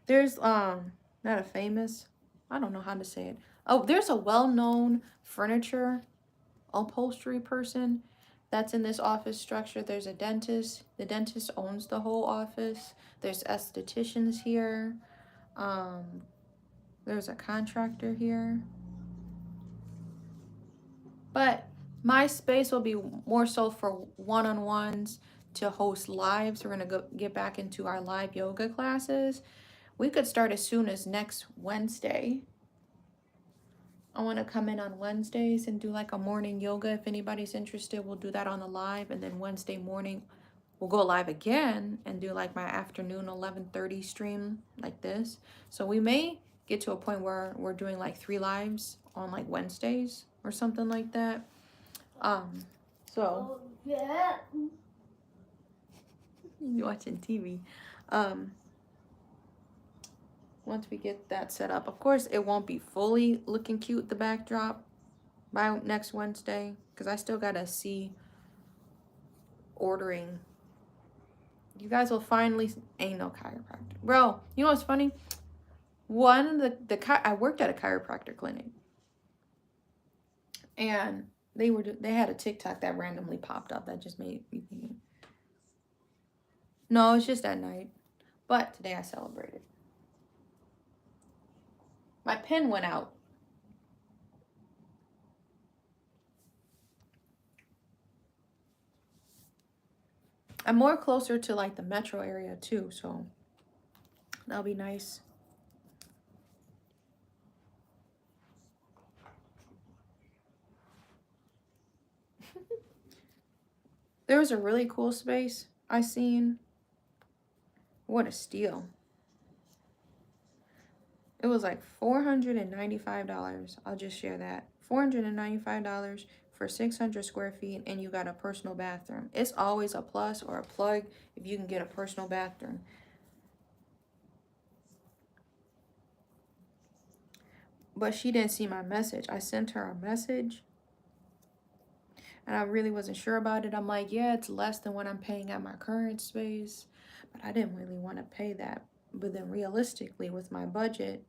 There's, not a famous, I don't know how to say it. Oh, there's a well-known furniture upholstery person that's in this office structure. There's a dentist. The dentist owns the whole office. There's estheticians here. There's a contractor here. But my space will be more so for one-on-ones to host lives. We're going to get back into our live yoga classes. We could start as soon as next Wednesday. I want to come in on Wednesdays and do like a morning yoga. If anybody's interested, we'll do that on the live. And then Wednesday morning, we'll go live again and do like my afternoon 11:30 stream like this. So we may get to a point where we're doing like 3 lives on like Wednesdays or something like that. So Yeah. you're watching TV. once we get that set up. Of course, it won't be fully looking cute, the backdrop, by next Wednesday, because I still gotta see ordering. You guys will finally, ain't no chiropractor. Bro, you know what's funny? I worked at a chiropractor clinic, and they had a TikTok that randomly popped up that just made me think. No, it's just at night. But today I celebrated. My pen went out. I'm more closer to like the metro area too, so that'll be nice. There was a really cool space I seen. What a steal. It was like $495. I'll just share that. $495 for 600 square feet, and you got a personal bathroom. It's always a plus or a plug if you can get a personal bathroom. But she didn't see my message. I sent her a message, and I really wasn't sure about it. I'm like, yeah, it's less than what I'm paying at my current space, but I didn't really want to pay that. But then realistically, with my budget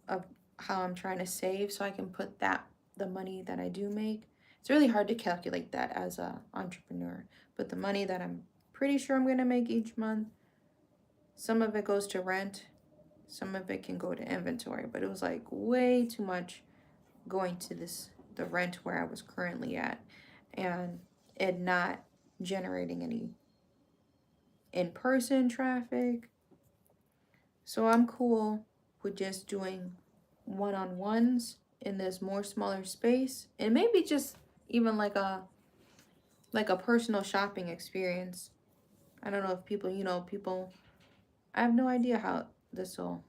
of how I'm trying to save so I can put the money that I do make, it's really hard to calculate that as a entrepreneur. But the money that I'm pretty sure I'm going to make each month, some of it goes to rent, some of it can go to inventory, but it was like way too much going to the rent where I was currently at, and it not generating any in-person traffic. So I'm cool with just doing one-on-ones in this more smaller space, and maybe just even like a personal shopping experience. I don't know if people, I have no idea how this will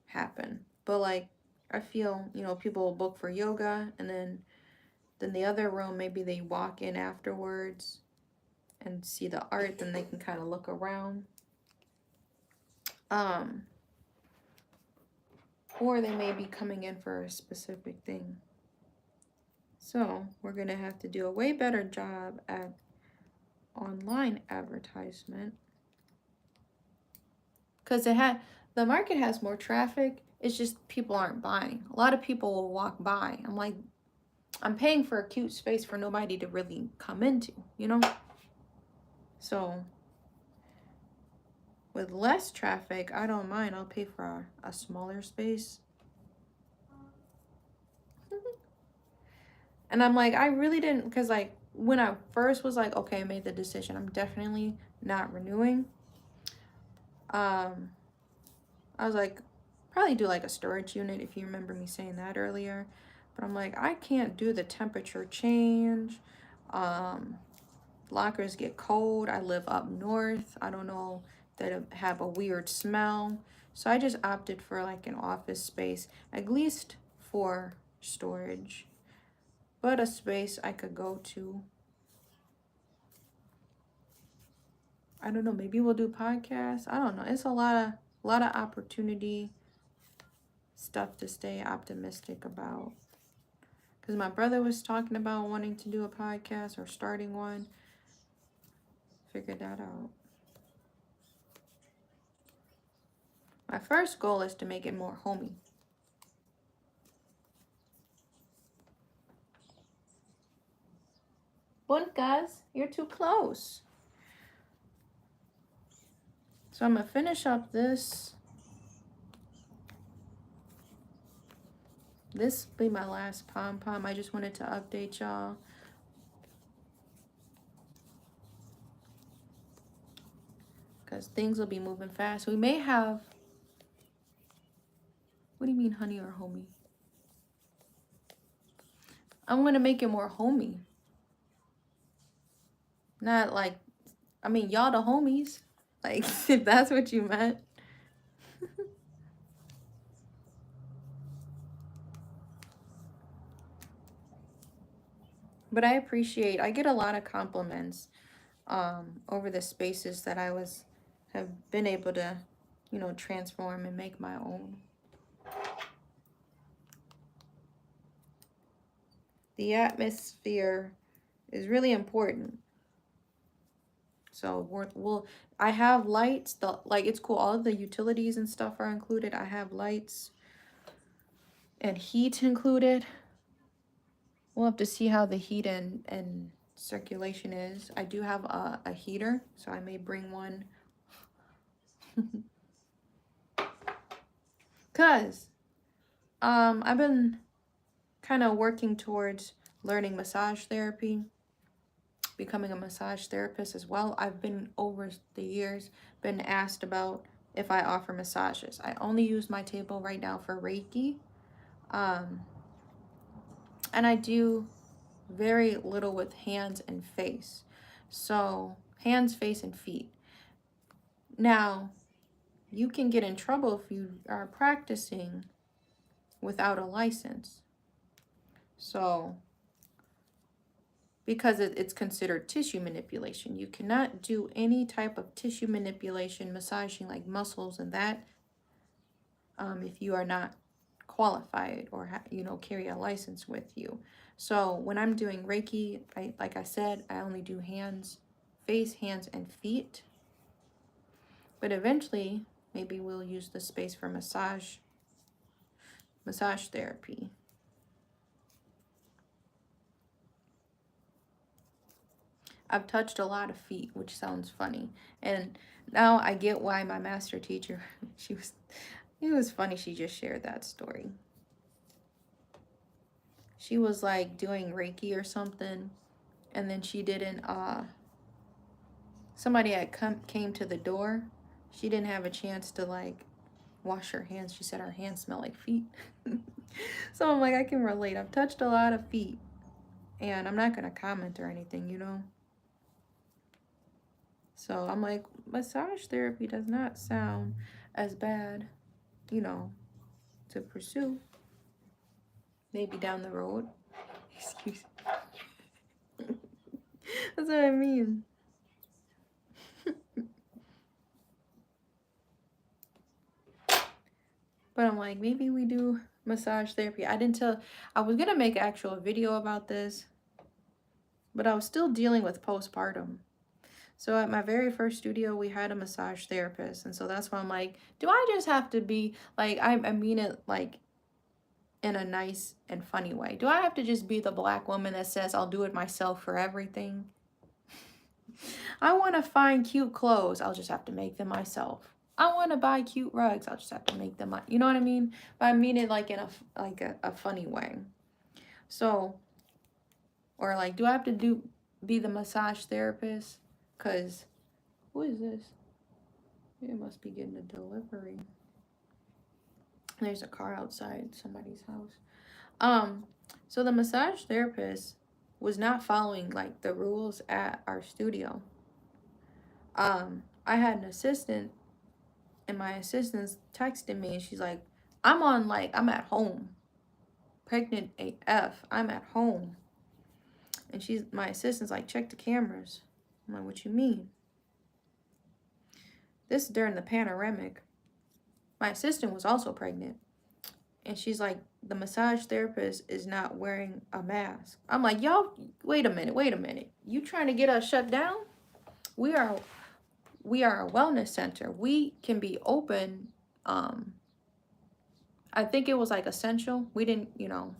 happen, but like I feel, people will book for yoga, and then the other room, maybe they walk in afterwards and see the art, then they can kind of look around. Or they may be coming in for a specific thing. So we're gonna have to do a way better job at online advertisement, because the market has more traffic. It's just people aren't buying. A lot of people will walk by. I'm like, I'm paying for a cute space for nobody to really come into, So with less traffic, I don't mind. I'll pay for a smaller space. And I'm like, I really didn't, because like when I first was like, okay, I made the decision, I'm definitely not renewing. I was like, probably do like a storage unit, if you remember me saying that earlier. But I'm like, I can't do the temperature change. Lockers get cold. I live up north. I don't know, that have a weird smell. So I just opted for like an office space, at least for storage, but a space I could go to. I don't know, maybe we'll do podcasts. I don't know. It's a lot of opportunity stuff to stay optimistic about. Because my brother was talking about wanting to do a podcast or starting one. Figured that out. My first goal is to make it more homey. Bunkas, you're too close. So I'm going to finish up this. This will be my last pom-pom. I just wanted to update y'all. Because things will be moving fast. We may have... What do you mean, honey or homie? I'm going to make it more homey. Not like... I mean, y'all the homies. Like, if that's what you meant. But I get a lot of compliments over the spaces that have been able to you know, transform and make my own. The atmosphere is really important. So I have lights, like it's cool. All of the utilities and stuff are included. I have lights and heat included. We'll have to see how the heat and circulation is. I do have a heater, so I may bring one. Cause I've been kind of working towards learning massage therapy, becoming a massage therapist as well. I've been over the years been asked about if I offer massages. I only use my table right now for Reiki. And I do very little with hands and face. So hands, face, and feet. Now, you can get in trouble if you are practicing without a license. So, because it's considered tissue manipulation. You cannot do any type of tissue manipulation, massaging like muscles and that, if you are not qualified or you know, carry a license with you. So when I'm doing Reiki, like I said, I only do hands, face, hands, and feet. But eventually, maybe we'll use the space for massage therapy. I've touched a lot of feet, which sounds funny. And now I get why my master teacher, it was funny, she just shared that story. She was like doing Reiki or something, and then she didn't, somebody had came to the door. She didn't have a chance to like wash her hands. She said her hands smell like feet. So I'm like, I can relate. I've touched a lot of feet, and I'm not going to comment or anything, you know. So I'm like, massage therapy does not sound as bad, you know, to pursue. Maybe down the road. Excuse me. That's what I mean. But I'm like, maybe we do massage therapy. I was going to make an actual video about this, but I was still dealing with postpartum. So at my very first studio, we had a massage therapist. And so that's why I'm like, do I just have to be, like, I mean it, like, in a nice and funny way. Do I have to just be the black woman that says I'll do it myself for everything? I want to find cute clothes. I'll just have to make them myself. I want to buy cute rugs. I'll just have to make them. You know what I mean? But I mean it like in a funny way. So, or like, do I have to be the massage therapist? Because, who is this? It must be getting a delivery. There's a car outside somebody's house. So the massage therapist was not following like the rules at our studio. I had an assistant, and my assistant's texting me, and she's like, I'm at home. Pregnant AF. I'm at home. And my assistant's like, check the cameras. I'm like, what you mean? This is during the panoramic. My assistant was also pregnant. And she's like, the massage therapist is not wearing a mask. I'm like, y'all, wait a minute. You trying to get us shut down? We are a wellness center. We can be open. I think it was like essential. We didn't, you know.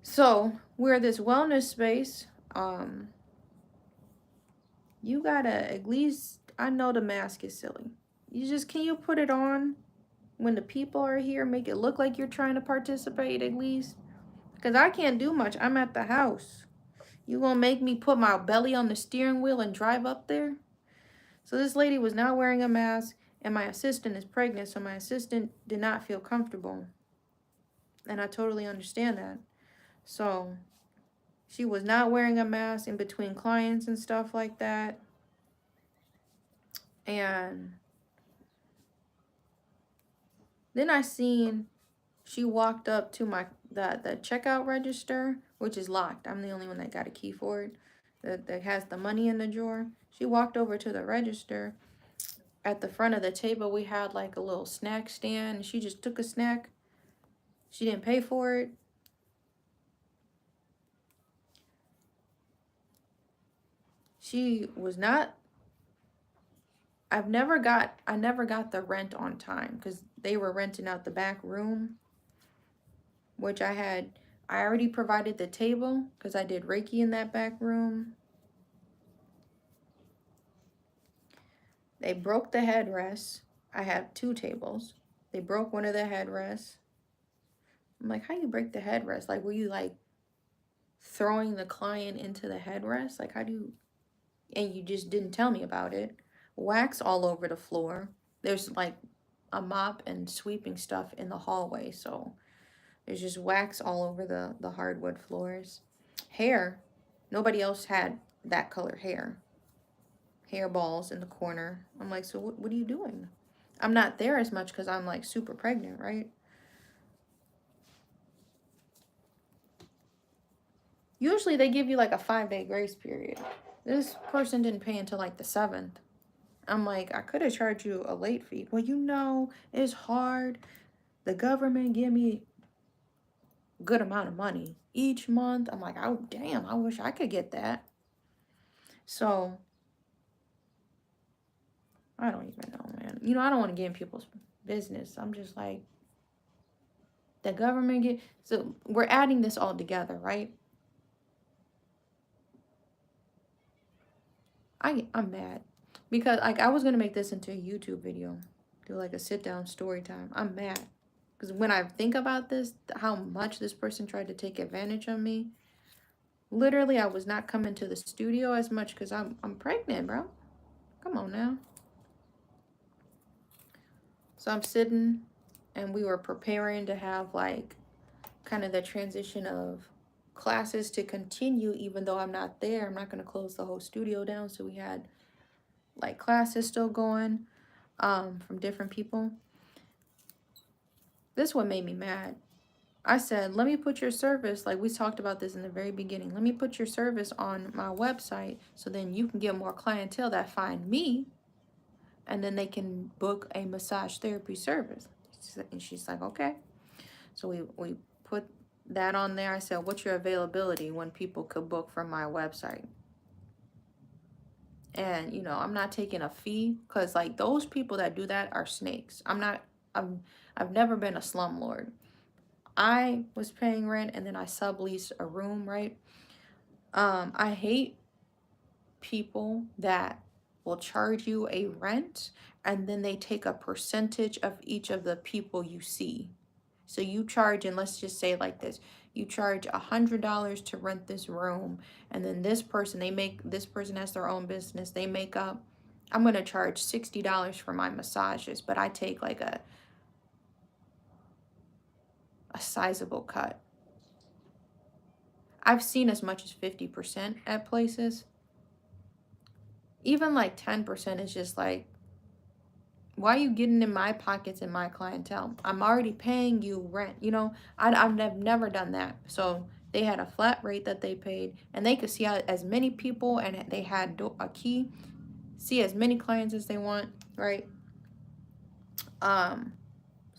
So we're this wellness space. You gotta at least, I know the mask is silly. Can you put it on when the people are here? Make it look like you're trying to participate at least. Because I can't do much. I'm at the house. You gonna make me put my belly on the steering wheel and drive up there? So this lady was not wearing a mask, and my assistant is pregnant, so my assistant did not feel comfortable. And I totally understand that. So she was not wearing a mask in between clients and stuff like that. And then I seen she walked up to the checkout register, which is locked. I'm the only one that got a key for it, that has the money in the drawer. She walked over to the register, at the front of the table, we had like a little snack stand. And she just took a snack. She didn't pay for it. She was not, I never got the rent on time because they were renting out the back room, which I already provided the table because I did Reiki in that back room. They broke the headrest. I have 2 tables. They broke one of the headrests. I'm like, how you break the headrest? Like, were you like throwing the client into the headrest? Like, how do you, and you just didn't tell me about it. Wax all over the floor. There's like a mop and sweeping stuff in the hallway, so there's just wax all over the hardwood floors. Hair. Nobody else had that color hair. Hairballs in the corner. I'm like, so what are you doing? I'm not there as much because I'm like super pregnant, right? Usually they give you like a 5-day grace period. This person didn't pay until like the 7th. I'm like, I could have charged you a late fee. Well, you know, it's hard. The government give me a good amount of money each month. I'm like, oh, damn, I wish I could get that. So, I don't even know, man. You know, I don't want to get in people's business. I'm just like, the government get, so we're adding this all together, right? I'm mad because like I was gonna make this into a YouTube video, do like a sit down story time. I'm mad because when I think about this, how much this person tried to take advantage of me. Literally, I was not coming to the studio as much because I'm pregnant, bro. Come on now. So I'm sitting, and we were preparing to have like kind of the transition of classes to continue, even though I'm not there. I'm not gonna close the whole studio down. So we had like classes still going from different people. This one made me mad. I said, let me put your service, like we talked about this in the very beginning, let me put your service on my website so then you can get more clientele that find me and then they can book a massage therapy service. And she's like, okay. So we put that on there. I said, what's your availability when people could book from my website? And, you know, I'm not taking a fee because, like, those people that do that are snakes. I've never been a slumlord. I was paying rent and then I subleased a room, right? I hate people that will charge you a rent and then they take a percentage of each of the people you see. So you charge, and let's just say like this, you charge $100 to rent this room, and then this person has their own business, they make up, I'm going to charge $60 for my massages, but I take like a sizable cut. I've seen as much as 50% at places. Even like 10% is just like, why are you getting in my pockets and my clientele? I'm already paying you rent. You know, I've never done that. So they had a flat rate that they paid, and they could see as many people, and they had a key, see as many clients as they want, right? So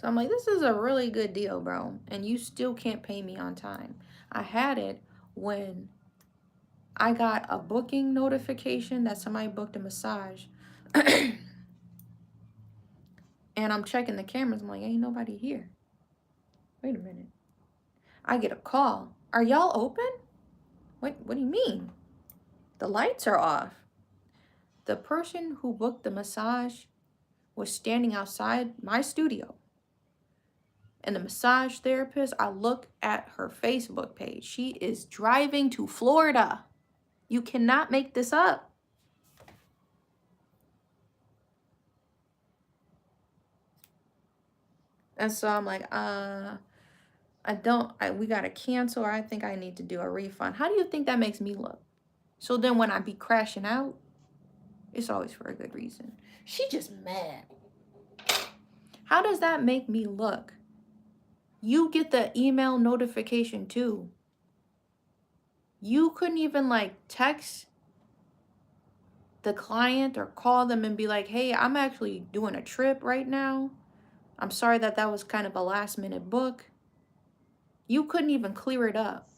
I'm like, this is a really good deal, bro, and you still can't pay me on time. I had it when I got a booking notification that somebody booked a massage. And I'm checking the cameras. I'm like, ain't nobody here. Wait a minute. I get a call. Are y'all open? What do you mean? The lights are off. The person who booked the massage was standing outside my studio. And the massage therapist, I look at her Facebook page. She is driving to Florida. You cannot make this up. And so I'm like, we got to cancel, or I think I need to do a refund. How do you think that makes me look? So then when I be crashing out, it's always for a good reason. She just mad. How does that make me look? You get the email notification too. You couldn't even like text the client or call them and be like, hey, I'm actually doing a trip right now. I'm sorry that was kind of a last minute book. You couldn't even clear it up.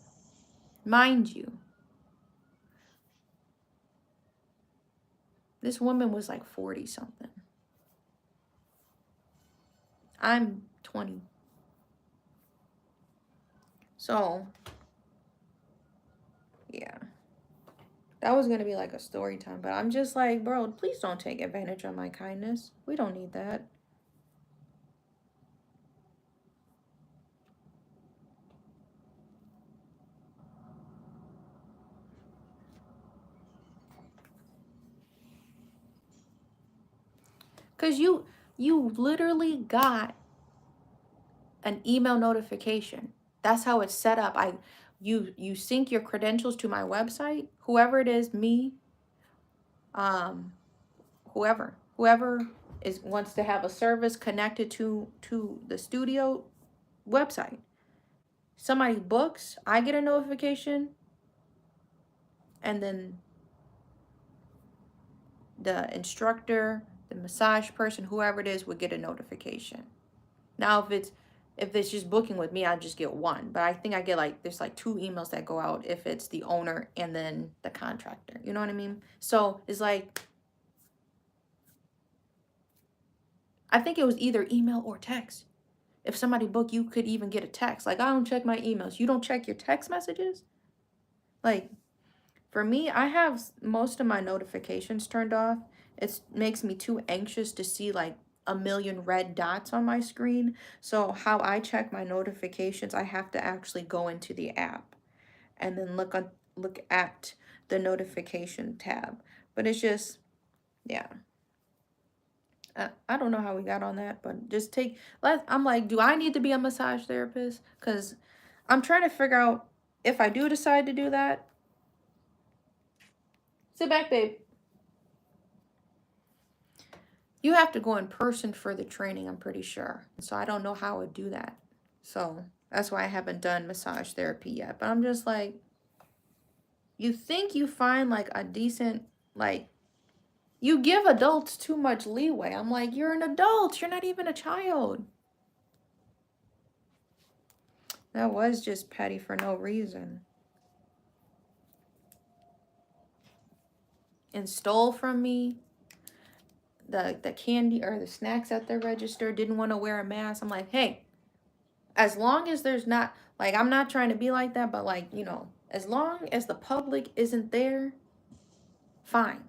Mind you, this woman was like 40 something. I'm 20. So, yeah. That was going to be like a story time. But I'm just like, bro, please don't take advantage of my kindness. We don't need that. Because you literally got an email notification. That's how it's set up. You sync your credentials to my website. Whoever it is, me, whoever wants to have a service connected to the studio website. Somebody books, I get a notification, and then the instructor, the massage person, whoever it is, would get a notification. Now, if it's just booking with me, I just get one. But I think I get there's 2 emails that go out if it's the owner and then the contractor. You know what I mean? So it's like, I think it was either email or text. If somebody booked, you could even get a text. Like, I don't check my emails. You don't check your text messages? Like, for me, I have most of my notifications turned off. It makes me too anxious to see a million red dots on my screen. So how I check my notifications, I have to actually go into the app and then look at the notification tab. But it's just, yeah. I don't know how we got on that, but just I'm like, do I need to be a massage therapist? Because I'm trying to figure out if I do decide to do that. Sit back, babe. You have to go in person for the training, I'm pretty sure. So I don't know how I would do that. So that's why I haven't done massage therapy yet. But I'm just like, you think you find a decent, you give adults too much leeway. I'm like, you're an adult. You're not even a child. That was just petty for no reason. And stole from me the candy or the snacks at the register, didn't want to wear a mask. I'm like, hey, as long as there's not, I'm not trying to be like that, but as long as the public isn't there, fine.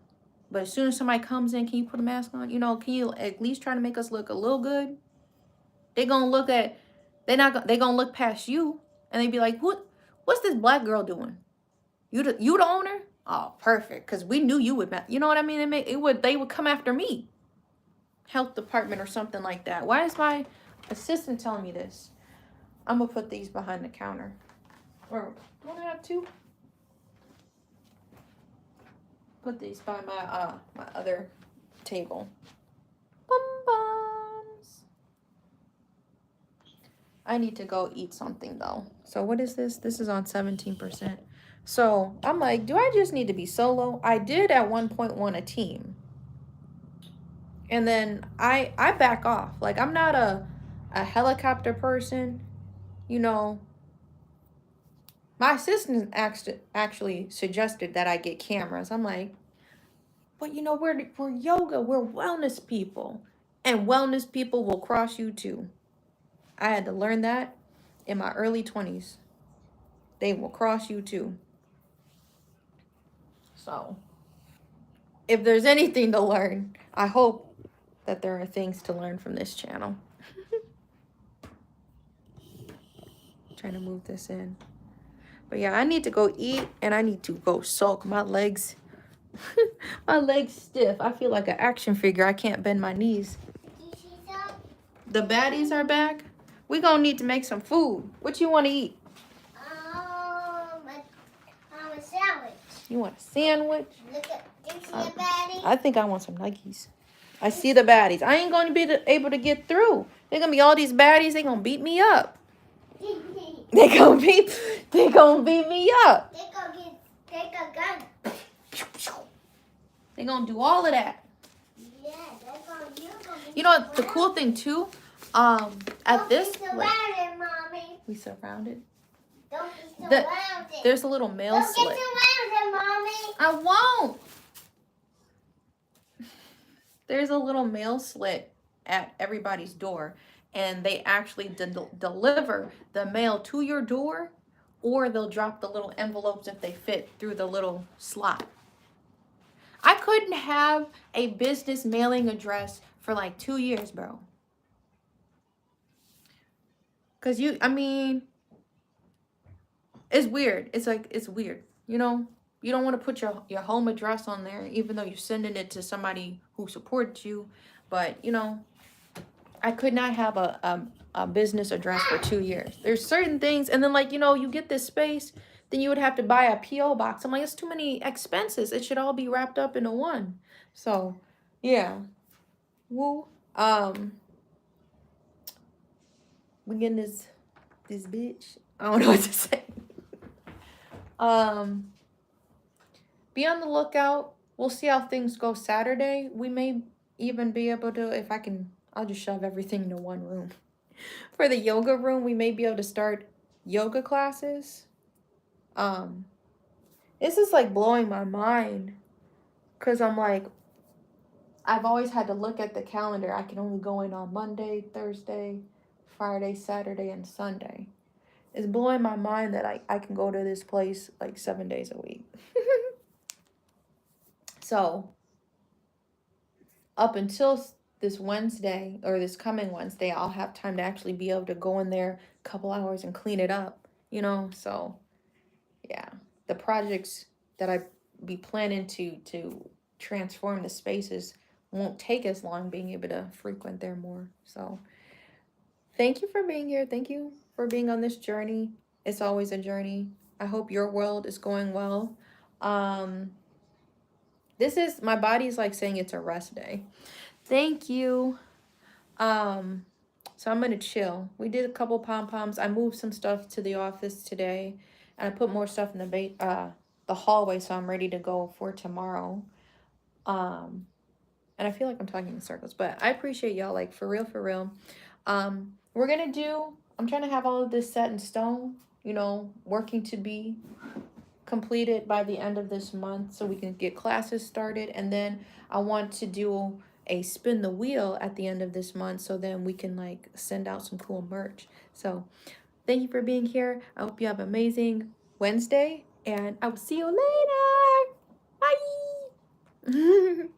But as soon as somebody comes in, can you put a mask on? Can you at least try to make us look a little good? They're gonna look past you and they be like, what's this black girl doing? You the owner? Oh, perfect. Because we knew you would, you know what I mean? They would come after me. Health department or something like that. Why is my assistant telling me this? I'm gonna put these behind the counter. Or do I have 2? Put these by my other table. Bum bums. I need to go eat something though. So what is this? This is on 17%. So I'm like, do I just need to be solo? I did at one point want a team. And then I back off. I'm not a helicopter person. My assistant actually suggested that I get cameras. I'm like, but we're yoga. We're wellness people. And wellness people will cross you too. I had to learn that in my early 20s. They will cross you too. So, if there's anything to learn, I hope that there are things to learn from this channel. Trying to move this in. But yeah, I need to go eat and I need to go sulk. My legs, my legs stiff. I feel like an action figure. I can't bend my knees. The baddies are back. We gonna need to make some food. What you want to eat? A sandwich. You want a sandwich? Look at, do you see a baddie? I think I want some Nikes. I see the baddies. I ain't gonna be able to get through. They're gonna be all these baddies. They gonna beat me up. They gonna beat me up. Take a gun. They're gonna do all of that. Yeah, that's gonna, you're gonna be You know what? The cool thing too, at this Don't be surrounded, Mommy. we surrounded. Don't be The- surrounded. There's a little mail Don't slip. get surrounded, Mommy. I won't. There's a little mail slip at everybody's door, and they actually deliver the mail to your door, or they'll drop the little envelopes if they fit through the little slot. I couldn't have a business mailing address for like 2 years, bro. Cause I mean, it's weird. It's like, it's weird, you know? You don't want to put your home address on there, even though you're sending it to somebody who supports you. But, you know, I could not have a business address for 2 years. There's certain things, and then, like, you know, you get this space, then you would have to buy a P.O. box. I'm like, it's too many expenses. It should all be wrapped up into one. So, yeah. Woo. We getting this bitch. I don't know what to say. Be on the lookout. We'll see how things go Saturday. We may even be able to, if I can, I'll just shove everything into one room. For the yoga room, we may be able to start yoga classes. This is like blowing my mind, because I'm like, I've always had to look at the calendar. I can only go in on Monday, Thursday, Friday, Saturday, and Sunday. It's blowing my mind that I can go to this place like 7 days a week. So, up until this Wednesday, or this coming Wednesday, I'll have time to actually be able to go in there a couple hours and clean it up, you know? So, yeah. The projects that I be planning to transform the spaces won't take as long, being able to frequent there more. So, thank you for being here. Thank you for being on this journey. It's always a journey. I hope your world is going well. This is, my body's like saying it's a rest day. Thank you. So I'm gonna chill. We did a couple pom-poms. I moved some stuff to the office today, and I put more stuff in the hallway, so I'm ready to go for tomorrow. And I feel like I'm talking in circles, but I appreciate y'all, like, for real, for real. I'm trying to have all of this set in stone, you know, working to be completed by the end of this month so we can get classes started. And then I want to do a spin the wheel at the end of this month, so then we can like send out some cool merch. So thank you for being here. I hope you have an amazing Wednesday, and I will see you later. Bye.